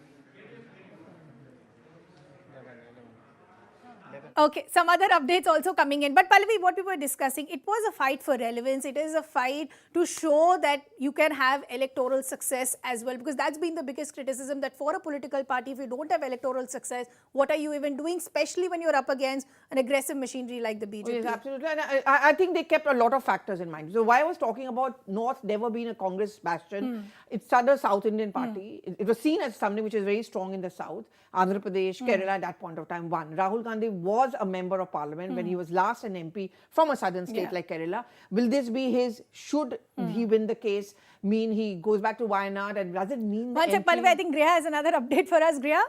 Okay, some other updates also coming in. But Pallavi, what we were discussing, it was a fight for relevance. It is a fight to show that you can have electoral success as well, because that's been the biggest criticism, that for a political party, if you don't have electoral success, what are you even doing, especially when you're up against an aggressive machinery like the BJP? Yes, absolutely. And I think they kept a lot of factors in mind. So why I was talking about North never being a Congress bastion, it's a South Indian party. It was seen as something which is very strong in the South. Andhra Pradesh, Kerala at that point of time won. Rahul Gandhi was a member of parliament when he was last an MP from a southern state like Kerala. Will this be his, should he win the case, mean he goes back to Wayanad, and does it mean One sec, Pallavi, I think Griha has another update for us. Griha?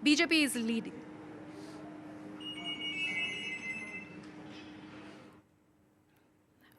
BJP is leading.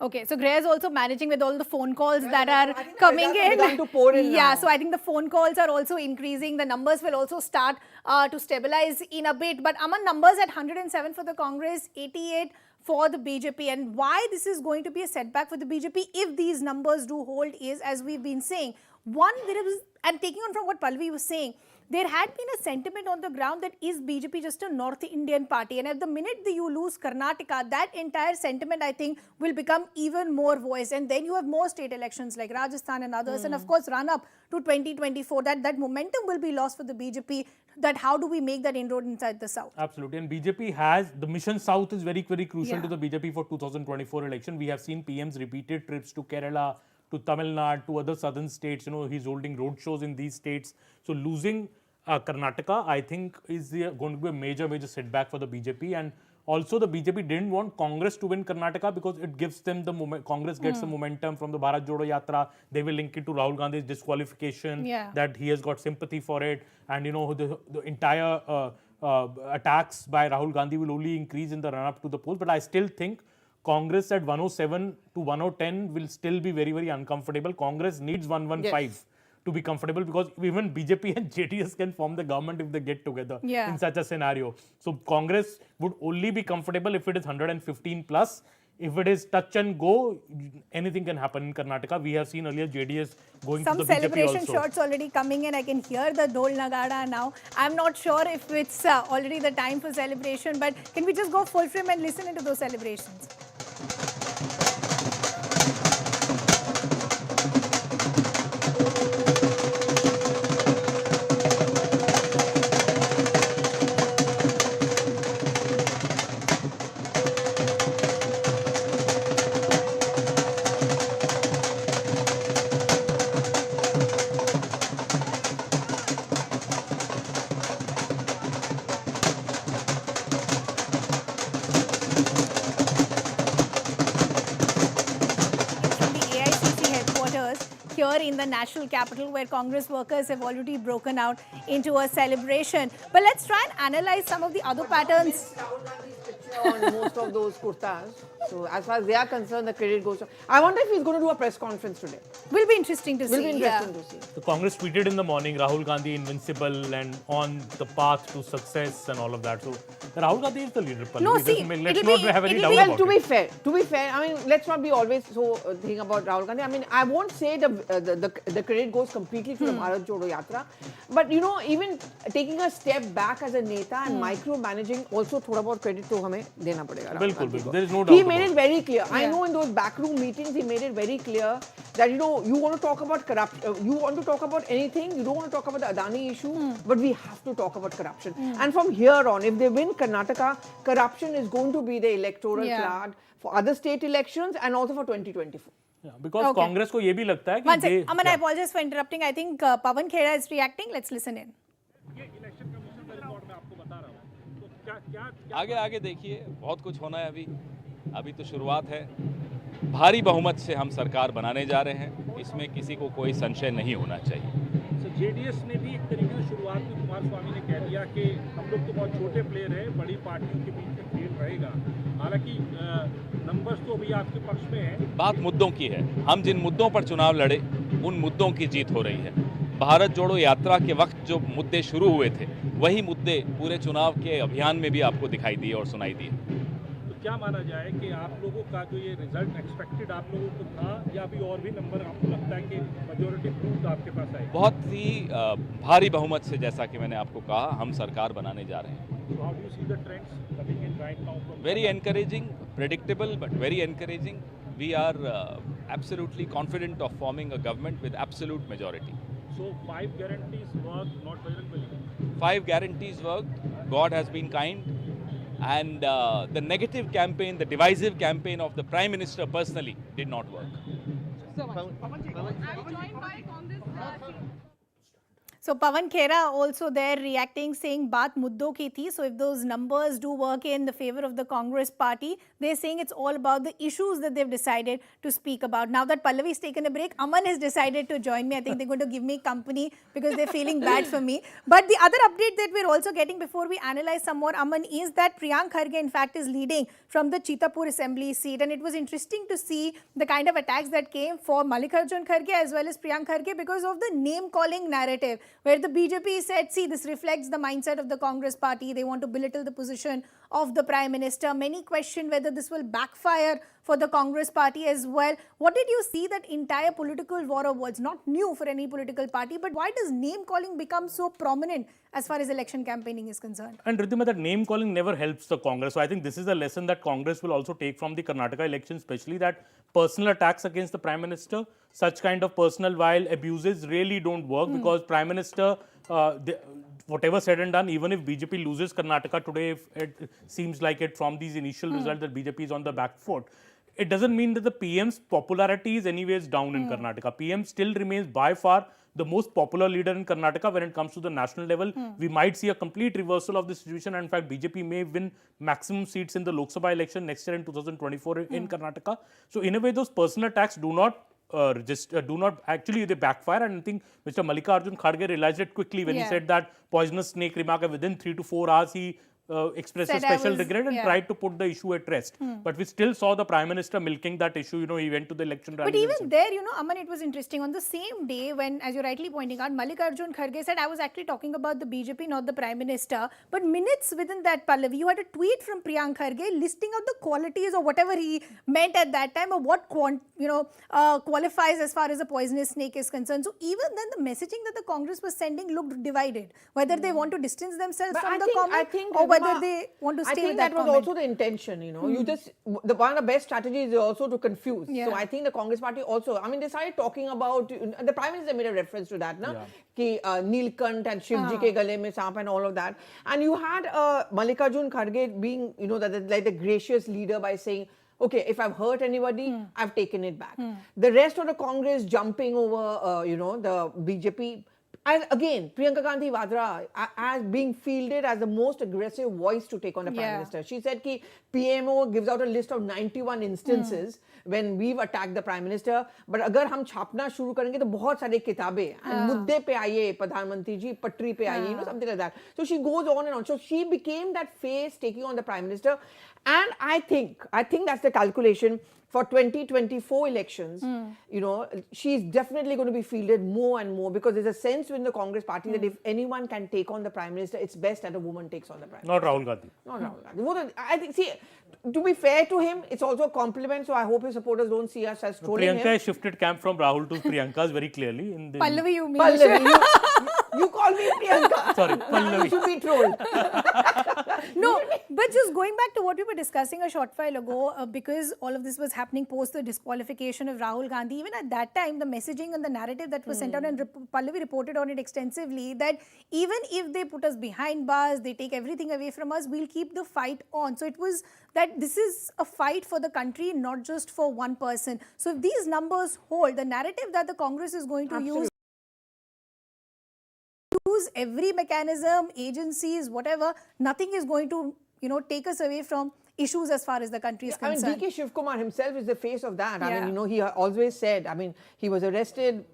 Okay, so Griha is also managing with all the phone calls that are coming in. To pour in yeah, now. so I think the phone calls are also increasing. The numbers will also start to stabilize in a bit. But Aman, numbers at 107 for the Congress, 88 for the BJP. And why this is going to be a setback for the BJP if these numbers do hold is, as we've been saying, one, there is, and taking on from what Pallavi was saying, there had been a sentiment on the ground that is BJP just a North Indian party, and at the minute that you lose Karnataka, that entire sentiment I think will become even more voiced, and then you have more state elections like Rajasthan and others, and of course run up to 2024, that momentum will be lost for the BJP, that how do we make that inroad inside the South? Absolutely, and BJP has, the mission South is very, very crucial to the BJP for 2024 election. We have seen PM's repeated trips to Kerala, to Tamil Nadu, to other southern states. You know, he's holding road shows in these states. So losing Karnataka, I think, is going to be a major, major setback for the BJP. And also the BJP didn't want Congress to win Karnataka because it gives them the moment. Congress gets the momentum from the Bharat Jodo Yatra. They will link it to Rahul Gandhi's disqualification, that he has got sympathy for it. And, you know, the entire attacks by Rahul Gandhi will only increase in the run-up to the polls. But I still think Congress at 107 to 110 will still be very, very uncomfortable. Congress needs 115 to be comfortable, because even BJP and JDS can form the government if they get together in such a scenario. So Congress would only be comfortable if it is 115 plus. If it is touch and go, anything can happen in Karnataka. We have seen earlier JDS going to the BJP also. Some celebration shots already coming in. I can hear the Dol Nagada now. I'm not sure if it's already the time for celebration, but can we just go full frame and listen into those celebrations? Here in the national capital, where Congress workers have already broken out into a celebration. But let's try and analyze some of the other patterns. On most of those kurtas. So as far as they are concerned, the credit goes to... I wonder if he's going to do a press conference today. Will be interesting to see. Will be interesting to see. The Congress tweeted in the morning, Rahul Gandhi invincible and on the path to success and all of that. So Rahul Gandhi is the leader. No, see, let's not have any doubt about it. To be fair, I mean, let's not be always so thinking about Rahul Gandhi. I mean, I won't say the credit goes completely to the Bharat Jodo Yatra, but you know, even taking a step back as a neta and micromanaging, also thoda bahut credit to hame dena padega. Bilkul, there is no doubt. He made it very clear. I know in those backroom meetings, he made it very clear that, you know, you want to talk about corruption, you want to talk about anything, you don't want to talk about the Adani issue, but we have to talk about corruption. And from here on, if they win Karnataka, corruption is going to be the electoral card for other state elections and also for 2024. Yeah, because Congress ko ye bhi lagta hai ki one second, Aman, I apologize for interrupting. I think Pawan Khera is reacting. Let's listen in. आगे आगे देखिए, बहुत कुछ होना है अभी तो शुरुआत है। भारी बहुमत से हम सरकार बनाने जा रहे हैं, इसमें किसी को कोई संशय नहीं होना चाहिए। जेडीएस ने भी एक तरीके से शुरुआत में कुमारस्वामी ने कह दिया कि हम लोग तो बहुत छोटे प्लेयर हैं, बड़ी पार्टियों के बीच में खेल रहेगा। हालांकि नंबर्स तो अभी आपके पक्ष में है। बात मुद्दों की है, हम जिन मुद्दों पर चुनाव लड़े, उन मुद्दों की जीत हो रही है। भारत जोड़ो यात्रा के वक्त जो मुद्दे शुरू हुए थे, वही मुद्दे पूरे चुनाव के अभियान में भी आपको दिखाई दिए और सुनाई दिए। तो क्या माना जाए कि आप लोगों का जो ये रिजल्ट एक्सपेक्टेड आप लोगों को था, या अभी और भी नंबर आपको लगता है कि मेजॉरिटी प्रूफ आपके पास आएगी? बहुत ही भारी बहुमत से, जैसा कि मैंने आपको कहा, हम सरकार बनाने जा रहे हैं। So how do you see the trends coming in right now? Very encouraging, predictable, but very encouraging. We are absolutely confident of forming a government with absolute majority. So 5 guarantees work, not Bajrang Bali. 5 guarantees worked. God has been kind. And the negative campaign, the divisive campaign of the Prime Minister personally did not work. So Pawan Khera also there reacting, saying baat muddo ki thi. So if those numbers do work in the favor of the Congress party, they're saying it's all about the issues that they've decided to speak about. Now that Pallavi's taken a break, Aman has decided to join me. I think they're going to give me company because they're feeling bad for me. But the other update that we're also getting before we analyze some more, Aman, is that Priyanka Gandhi in fact is leading from the Chitapur assembly seat. And it was interesting to see the kind of attacks that came for Mallikarjun Kharge as well as Priyanka Gandhi because of the name calling narrative, where the BJP said, see, this reflects the mindset of the Congress party. They want to belittle the position of the Prime Minister. Many question whether this will backfire for the Congress party as well. What did you see that entire political war of words? Not new for any political party, but why does name calling become so prominent as far as election campaigning is concerned? And Riddhima, that name calling never helps the Congress. So I think this is a lesson that Congress will also take from the Karnataka election, especially that personal attacks against the Prime Minister, such kind of personal vile abuses really don't work because Prime Minister, whatever said and done, even if BJP loses Karnataka today, if it seems like it from these initial results that BJP is on the back foot, it doesn't mean that the PM's popularity is anyways down in Karnataka. PM still remains by far the most popular leader in Karnataka when it comes to the national level. We might see a complete reversal of the situation. And in fact, BJP may win maximum seats in the Lok Sabha election next year in 2024 in Karnataka. So in a way, those personal attacks do not actually they backfire, and I think Mr. Mallikarjun Kharge realized it quickly when he said that poisonous snake remark. Within 3 to 4 hours he expressed a special regret and tried to put the issue at rest. But we still saw the Prime Minister milking that issue. You know, he went to the election rally. But even there, you know, Aman, it was interesting. On the same day when, as you're rightly pointing out, Mallikarjun Kharge said, I was actually talking about the BJP, not the Prime Minister. But minutes within that, Pallavi, you had a tweet from Priyanka Gandhi listing out the qualities or whatever he meant at that time, or what qualifies as far as a poisonous snake is concerned. So even then, the messaging that the Congress was sending looked divided. Whether they want to distance themselves from the comment, or whether they want to stay with that was comment. also the intention, you know. You just, one of the best strategies is also to confuse. So I think the Congress party also, I mean, they started talking about, the Prime Minister made a reference to that, na? Ki Neelkant and Shivji ke gale mein saap and all of that. And you had Mallikarjun Kharge being, you know, like the gracious leader by saying, okay, if I've hurt anybody, I've taken it back. The rest of the Congress jumping over, you know, the BJP. And again, Priyanka Gandhi Vadra as being fielded as the most aggressive voice to take on the Prime Minister. She said that PMO gives out a list of 91 instances when we've attacked the Prime Minister. But agar hum chhapna shuru karenge to bahut sare kitabe and mudde pe aaye, Pradhan Mantri ji, patri pe aaye, you know, something like that. So she goes on and on. So she became that face taking on the Prime Minister. And I think that's the calculation. For 2024 elections, you know, she's definitely going to be fielded more and more because there's a sense within the Congress party that if anyone can take on the Prime Minister, it's best that a woman takes on the Prime Minister. Not Rahul Gandhi. Not Rahul Gandhi. I think, see, to be fair to him, it's also a compliment, so I hope his supporters don't see us as trolling him. Priyanka has shifted camp from Rahul to Priyanka's very clearly. In the Pallavi, you mean? Pallavi, you call me Priyanka. Sorry, Pallavi. You should be trolled. No, but just going back to what we were discussing a short while ago, because all of this was happening post the disqualification of Rahul Gandhi, even at that time, the messaging and the narrative that was sent out, and Pallavi reported on it extensively, that even if they put us behind bars, they take everything away from us, we'll keep the fight on. So it was that this is a fight for the country, not just for one person. So if these numbers hold, the narrative that the Congress is going to use every mechanism, agencies, whatever, nothing is going to, you know, take us away from issues as far as the country is concerned. I mean, D.K. Shivkumar himself is the face of that. I mean, you know, he always said, I mean, he was arrested,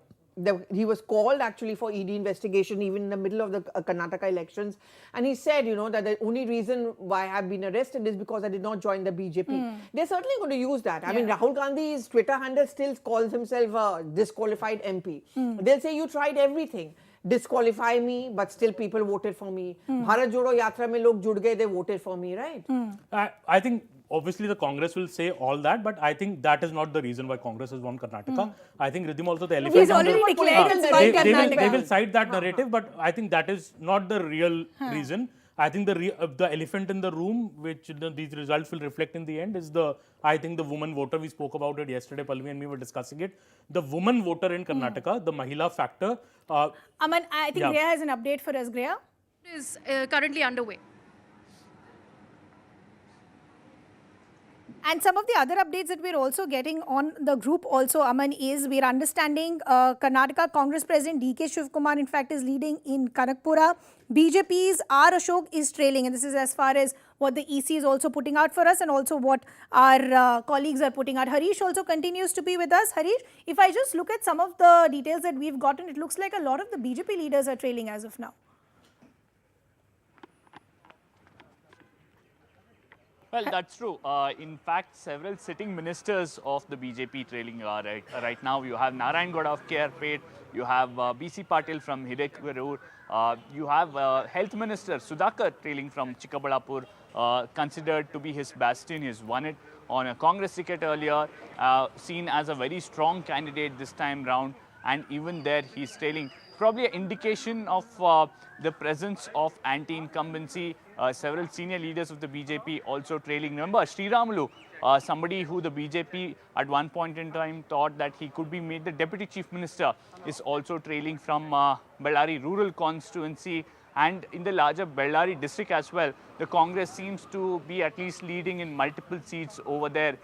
he was called actually for ED investigation even in the middle of the Karnataka elections. And he said, you know, that the only reason why I've been arrested is because I did not join the BJP. They're certainly going to use that. I mean, Rahul Gandhi's Twitter handle still calls himself a disqualified MP. They'll say, you tried everything. Disqualify me, but still people voted for me. Bharat Jodo Yatra mein log jud gaye, they voted for me, right? I think obviously the Congress will say all that, but I think that is not the reason why Congress has won Karnataka. I think Riddhima also the elephant. He's already declared they will cite that narrative, but I think that is not the real reason. I think the elephant in the room, which these results will reflect in the end, is I think the woman voter. We spoke about it yesterday. Palvi and me were discussing it. The woman voter in Karnataka, the Mahila factor. Aman, I think Greya has an update for us. Greya is currently underway. And some of the other updates that we're also getting on the group also, Aman, is we're understanding Karnataka Congress President DK Shivkumar, in fact, is leading in Kanakpura. BJP's R. Ashok is trailing, and this is as far as what the EC is also putting out for us and also what our colleagues are putting out. Harish also continues to be with us. Harish, if I just look at some of the details that we've gotten, it looks like a lot of the BJP leaders are trailing as of now. Well, that's true. In fact, several sitting ministers of the BJP trailing right now. You have Narayan Gowda of KRPet, you have BC Patil from Hirekvarur, you have Health Minister Sudhakar trailing from Chikkaballapur, considered to be his bastion. He's won it on a Congress ticket earlier, seen as a very strong candidate this time round, and even there he's trailing. Probably an indication of the presence of anti-incumbency. Several senior leaders of the BJP also trailing. Remember, Sriramulu, somebody who the BJP at one point in time thought that he could be made the Deputy Chief Minister, is also trailing from Bellary rural constituency. And in the larger Bellary district as well, the Congress seems to be at least leading in multiple seats over there.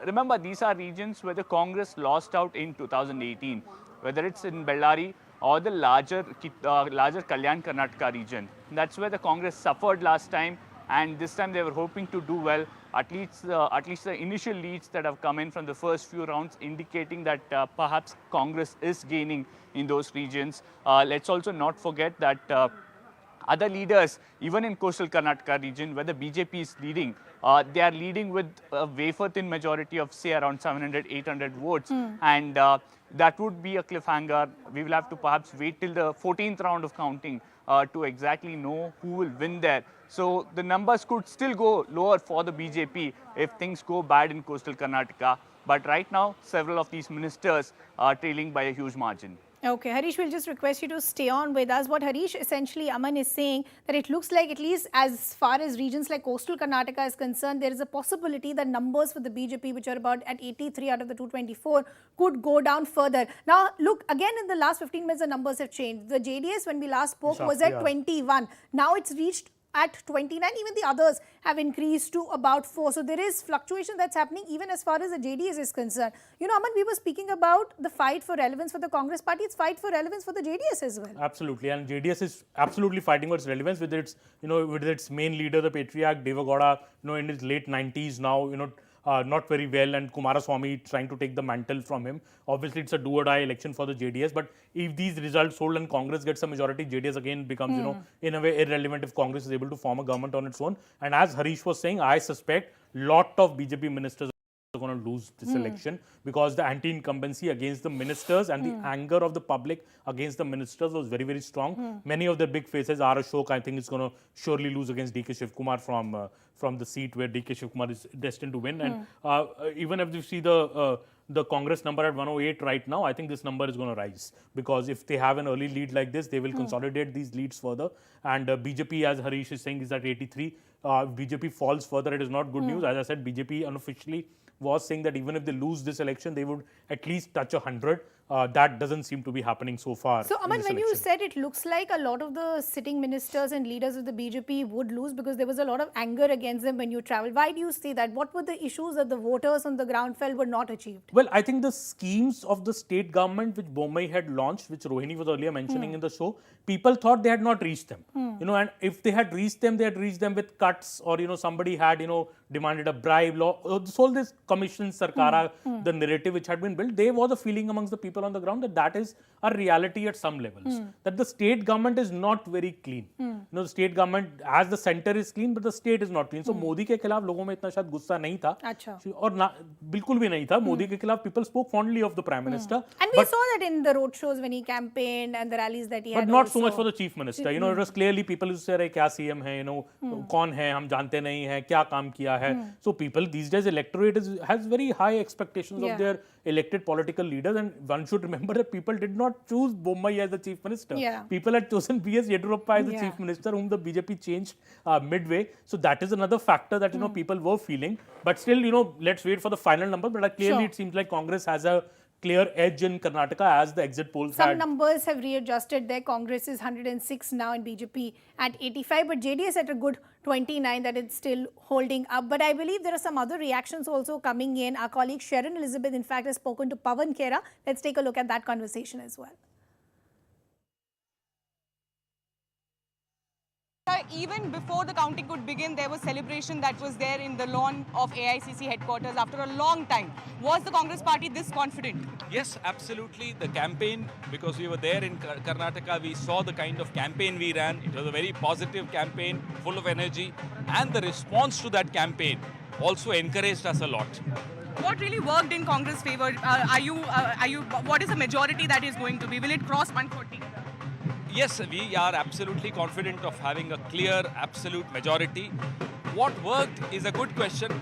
Remember, these are regions where the Congress lost out in 2018, whether it's in Bellary or the larger Kalyan Karnataka region. That's where the Congress suffered last time, and this time they were hoping to do well. At least the initial leads that have come in from the first few rounds indicating that perhaps Congress is gaining in those regions. Let's also not forget that other leaders, even in coastal Karnataka region where the BJP is leading, they are leading with a wafer-thin majority of say around 700, 800 votes. And that would be a cliffhanger. We will have to perhaps wait till the 14th round of counting to exactly know who will win there. So the numbers could still go lower for the BJP if things go bad in coastal Karnataka. But right now, several of these ministers are trailing by a huge margin. Okay, Harish, we'll just request you to stay on with us. What Harish essentially, Aman, is saying that it looks like, at least as far as regions like coastal Karnataka is concerned, there is a possibility that numbers for the BJP, which are about at 83 out of the 224, could go down further. Now, look, again, in the last 15 minutes, the numbers have changed. The JDS, when we last spoke, was at 21. Now it's reached at 29. Even the others have increased to about 4. So there is fluctuation that's happening even as far as the JDS is concerned. You know, Aman, we were speaking about the fight for relevance for the Congress party. It's fight for relevance for the JDS as well. Absolutely, and JDS is absolutely fighting for its relevance with its, with its main leader, the patriarch Deva Gowda, in his late 90s now, not very well, and Kumaraswamy trying to take the mantle from him. Obviously, it's a do-or-die election for the JDS, but if these results hold and Congress gets a majority, JDS again becomes, in a way irrelevant if Congress is able to form a government on its own. And as Harish was saying, I suspect lot of BJP ministers are going to lose this election because the anti-incumbency against the ministers and the anger of the public against the ministers was very, very strong. Many of the big faces, R. Ashok, I think is going to surely lose against DK Shivkumar from the seat where DK Shivkumar is destined to win. And even if you see the Congress number at 108 right now, I think this number is going to rise because if they have an early lead like this, they will consolidate these leads further. And BJP, as Harish is saying, is at 83. BJP falls further, it is not good news. As I said, BJP unofficially was saying that even if they lose this election, they would at least touch 100. That doesn't seem to be happening so far. So, Aman, when you said it looks like a lot of the sitting ministers and leaders of the BJP would lose because there was a lot of anger against them when you traveled. Why do you say that? What were the issues that the voters on the ground felt were not achieved? Well, I think the schemes of the state government which Bommai had launched, which Rohini was earlier mentioning in the show, people thought they had not reached them. And if they had reached them, they had reached them with cuts or, somebody had, demanded a bribe. This whole this commission, Sarkara, the narrative which had been built, there was a feeling amongst the people on the ground that is a reality at some levels. That the state government is not very clean. The state government, as the center is clean, but the state is not clean. So Modi के खिलाफ लोगों में इतना शायद गुस्सा नहीं था. और बिल्कुल भी नहीं था. Modi के खिलाफ people spoke fondly of the Prime Minister. And we saw that in the road shows when he campaighed and the rallies that he had. But not so much for the Chief Minister. It was clearly people used to say, kya CM hai, kaun hai, hum jante nahi hai, kya kaam kiya hai. So people these days, electorate has very high expectations of their elected political leaders, and one should remember that people did not choose Bommai as the chief minister. People had chosen B.S. Yediyurappa as the chief minister, whom the BJP changed midway. So that is another factor that people were feeling. But still, let's wait for the final number. But clearly, it seems like Congress has a clear edge in Karnataka as the exit polls Some numbers have readjusted there. Congress is 106 now and BJP at 85, but JDS at a good 29, that it's still holding up. But I believe there are some other reactions also coming in. Our colleague Sharon Elizabeth, in fact, has spoken to Pawan Khera. Let's take a look at that conversation as well. Even before the counting could begin, there was celebration that was there in the lawn of AICC headquarters after a long time. Was the Congress party this confident? Yes, absolutely. The campaign, because we were there in Karnataka, we saw the kind of campaign we ran. It was a very positive campaign, full of energy. And the response to that campaign also encouraged us a lot. What really worked in Congress' favor? What is the majority that is going to be? Will it cross 140? Yes, we are absolutely confident of having a clear, absolute majority. What worked is a good question.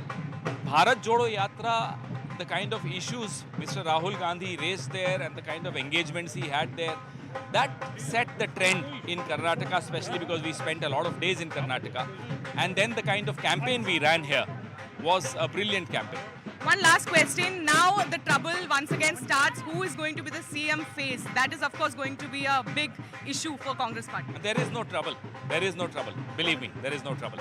Bharat Jodo Yatra, the kind of issues Mr. Rahul Gandhi raised there and the kind of engagements he had there, that set the trend in Karnataka, especially because we spent a lot of days in Karnataka. And then the kind of campaign we ran here was a brilliant campaign. One last question. Now the trouble once again starts. Who is going to be the CM face? That is, of course, going to be a big issue for Congress party. There is no trouble. There is no trouble. Believe me, there is no trouble.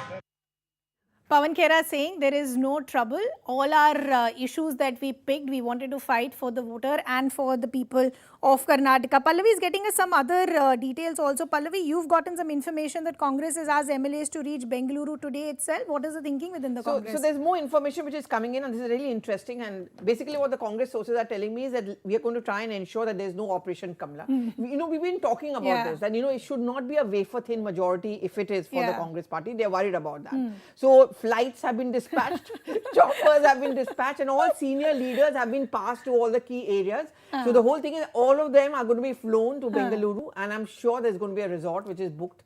Pawan Khera saying there is no trouble. All our issues that we picked, we wanted to fight for the voter and for the people of Karnataka. Pallavi is getting us some other details also. Pallavi, you've gotten some information that Congress has asked MLAs to reach Bengaluru today itself. What is the thinking within the Congress? So there's more information which is coming in, and this is really interesting. And basically what the Congress sources are telling me is that we are going to try and ensure that there's no Operation Kamla. We've been talking about this, that it should not be a wafer-thin majority if it is for the Congress party. They're worried about that. So flights have been dispatched, choppers have been dispatched, and all senior leaders have been passed to all the key areas. So the whole thing is all of them are going to be flown to Bengaluru, and I'm sure there's going to be a resort which is booked.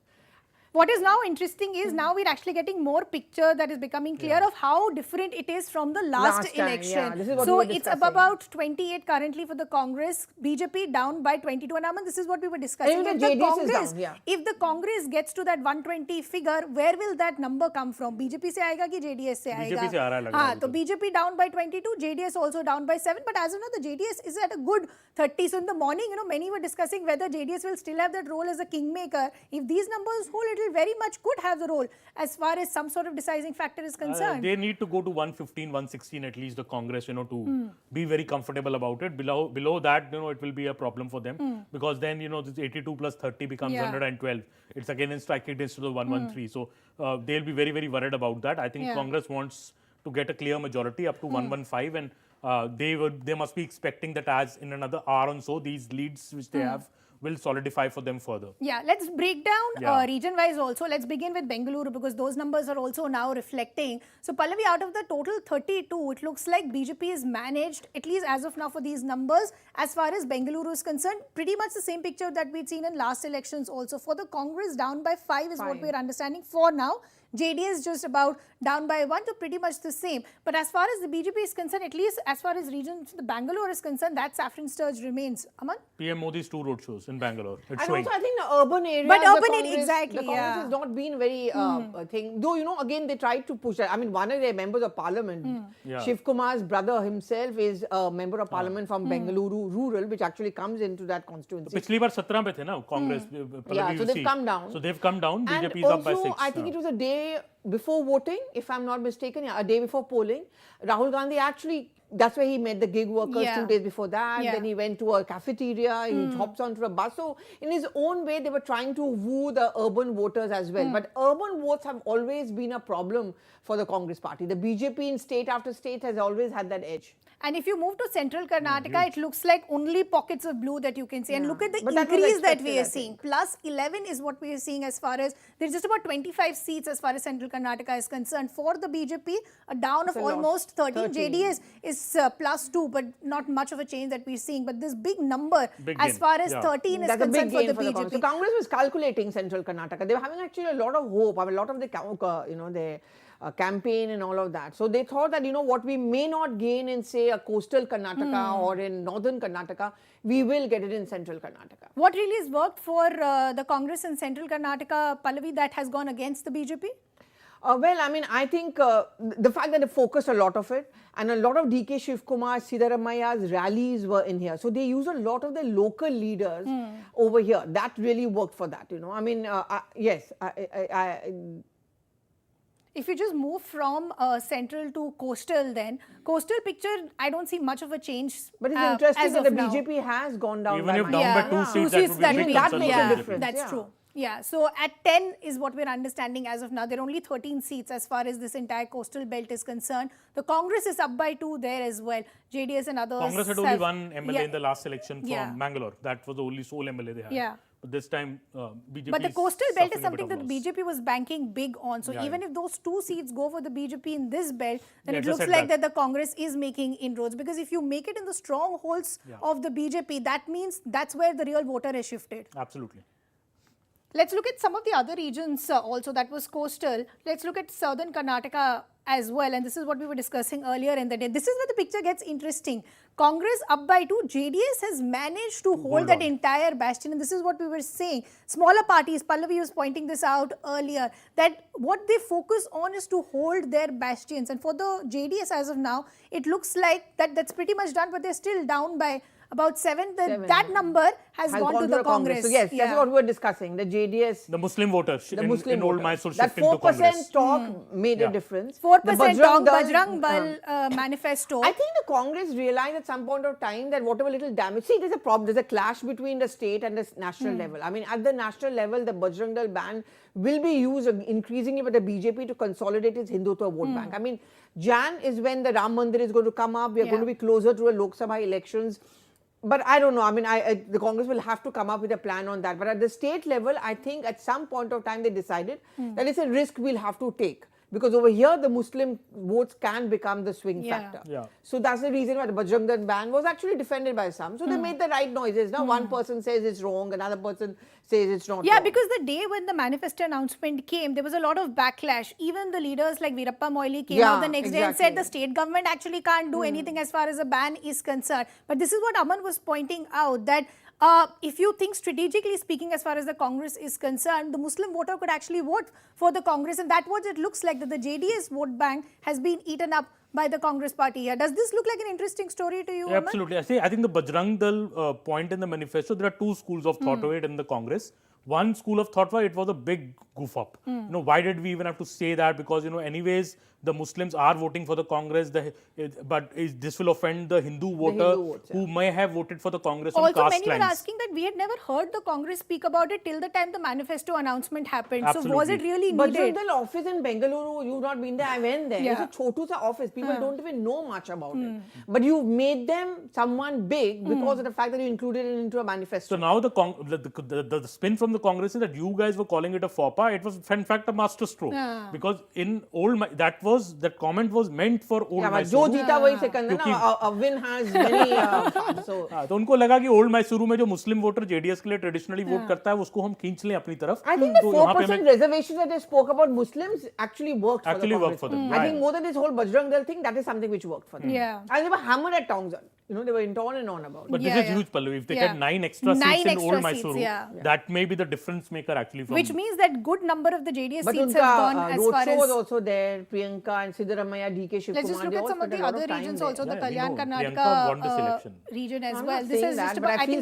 What is now interesting is now we're actually getting more picture that is becoming clear of how different it is from the last election. This is what so we were it's about 28 currently for the Congress, BJP down by 22. And Aman, this is what we were discussing. If the Congress gets to that 120 figure, where will that number come from? BJP se aayega ki JDS se aayega? BJP se aa raha hai, so BJP down by 22, JDS also down by 7. But as you know, the JDS is at a good 30. So in the morning, many were discussing whether JDS will still have that role as a kingmaker. If these numbers hold, it will very much could have the role as far as some sort of deciding factor is concerned. They need to go to 115, 116 at least, the Congress, to be very comfortable about it. Below that, it will be a problem for them because then, this 82 plus 30 becomes 112. It's again in striking distance to the 113. So they'll be very, very worried about that. I think Congress wants to get a clear majority up to 115, and they must be expecting that as in another hour or so, these leads which they have will solidify for them further. Yeah, let's break down region-wise also. Let's begin with Bengaluru because those numbers are also now reflecting. So Pallavi, out of the total 32, it looks like BJP is managed, at least as of now for these numbers, as far as Bengaluru is concerned, pretty much the same picture that we'd seen in last elections also. For the Congress, down by 5 is what we're understanding for now. JDS just about down by 1, so pretty much the same. But as far as the BJP is concerned, at least as far as region, the Bangalore is concerned, that saffron surge remains. Aman? PM Modi's 2 roadshows in Bangalore. It's and showing. Also, I think the urban area, but urban area, exactly, the Congress has not been very thing. Though, again, they tried to push that. I mean, one of their members of parliament, Shiv Kumar's brother himself is a member of parliament from Bengaluru rural, which actually comes into that constituency. Pichli bar 17 pe the na Congress. So they've come down. So they've come down. And BJP is up by 6. I think it was a day before voting, if I'm not mistaken, a day before polling, Rahul Gandhi actually, that's where he met the gig workers 2 days before that. Then he went to a cafeteria, he hops onto a bus. So in his own way, they were trying to woo the urban voters as well. But urban votes have always been a problem for the Congress party. The BJP in state after state has always had that edge. And if you move to central Karnataka, it looks like only pockets of blue that you can see. And look at the increase that we are seeing. Plus 11 is what we are seeing as far as, there's just about 25 seats as far as central Karnataka is concerned. For the BJP, a down of almost 13. JDS is this +2, but not much of a change that we're seeing. But this big number, Big as gain. far as Yeah. 13 is That's a big concerned for gain the for the Congress. BJP. So Congress was calculating central Karnataka. They were having actually a lot of hope. I mean, a lot of the, their campaign and all of that. So they thought that, what we may not gain in, say, a coastal Karnataka or in northern Karnataka, we will get it in central Karnataka. What really has worked for the Congress in central Karnataka, Pallavi, that has gone against the BJP? Well, I mean, I think the fact that they focused a lot of it, and a lot of DK Shivkumar, Siddaramaiah's rallies were in here. So they use a lot of the local leaders over here. That really worked for that, I mean, yes, If you just move from central to coastal, then coastal picture, I don't see much of a change. But it's interesting that the BJP has gone down. Even if down by 2 seats, that would be a big that concern makes for a the difference. That's true. Yeah, so at 10 is what we're understanding as of now. There are only 13 seats as far as this entire coastal belt is concerned. The Congress is up by 2 there as well. JDS and others. Congress had only one MLA in the last election from Mangalore. That was the only sole MLA they had. Yeah. But this time, BJP. But the coastal belt is something that loss. the BJP was banking big on. So even if those 2 seats go for the BJP in this belt, then it it's a looks like setback. that the Congress is making inroads. Because if you make it in the strongholds of the BJP, that means that's where the real voter is shifted. Absolutely. Let's look at some of the other regions also that was coastal. Let's look at southern Karnataka as well. And this is what we were discussing earlier in the day. This is where the picture gets interesting. Congress up by 2. JDS has managed to hold that entire bastion. And this is what we were saying. Smaller parties, Pallavi was pointing this out earlier, that what they focus on is to hold their bastions. And for the JDS as of now, it looks like that's pretty much done, but they're still down by about 7. That number has gone to the Congress. So yes, that's what we were discussing. The JDS, the Muslim voters in old Mysore that shifting to Congress. 4% talk made a difference. 4% The talk, Bajrang Bal manifesto. I think the Congress realized at some point of time that whatever little damage, see, there's a problem, there's a clash between the state and the national level. I mean, at the national level, the Bajrang Dal ban will be used increasingly by the BJP to consolidate its Hindutva vote bank. I mean, Jan is when the Ram Mandir is going to come up. We are going to be closer to a Lok Sabha elections. But I don't know. I mean, the Congress will have to come up with a plan on that. But at the state level, I think at some point of time they decided that it's a risk we'll have to take. Because over here, the Muslim votes can become the swing factor. So that's the reason why the Bajrang Dal ban was actually defended by some. So they made the right noises. Now one person says it's wrong, another person says it's not wrong. Because the day when the manifesto announcement came, there was a lot of backlash. Even the leaders like Veerappa Moily came out the next day and said the state government actually can't do anything as far as a ban is concerned. But this is what Aman was pointing out, that if you think strategically speaking as far as the Congress is concerned, the Muslim voter could actually vote for the Congress, and that's what it looks like, that the JDS vote bank has been eaten up by the Congress party here. Does this look like an interesting story to you, Aman? Absolutely. I think the Bajrang Dal point in the manifesto, there are 2 schools of thought of it in the Congress. One school of thought was it was a big goof up. Why did we even have to say that? Because, anyways, the Muslims are voting for the Congress, but this will offend the Hindu voter who may have voted for the Congress on Also, caste many lines. were asking that we had never heard the Congress speak about it till the time the manifesto announcement happened. Absolutely. So was it really needed? Bajrang Dal office in Bengaluru, you've not been there, I went there. It's a chotu sa office. People don't even know much about it. But you've made them someone big because of the fact that you included it into a manifesto. So now the spin from the Congress is that you guys were calling it a faux pas. It was in fact a master stroke. Because in that comment was meant for old Mysuru. जो जीता वही second है ना, a win has many so तो उनको लगा कि old Mysuru में जो मुस्लिम वोटर जेडीएस के लिए ट्रेडिशनली वोट करता है उसको हम खींच लें अपनी तरफ. I think the 4% reservations that they spoke about Muslims actually worked for them. I think more than this whole Bajrang Dal thing, that is something which worked for them. And they were hammered at Townsend. They were in on and on about it. But this is huge, Pallavi. If they get 9 extra seats in old Mysuru, that may be the difference maker actually. Which means that good number of the JDS but seats have gone as far as... Roadshow was also there. Priyanka and Siddaramaiah, DK Shivkumar. Let's just look at some of the other regions also. The Kalyan Priyanka won this Karnataka election. region as well. This is just about...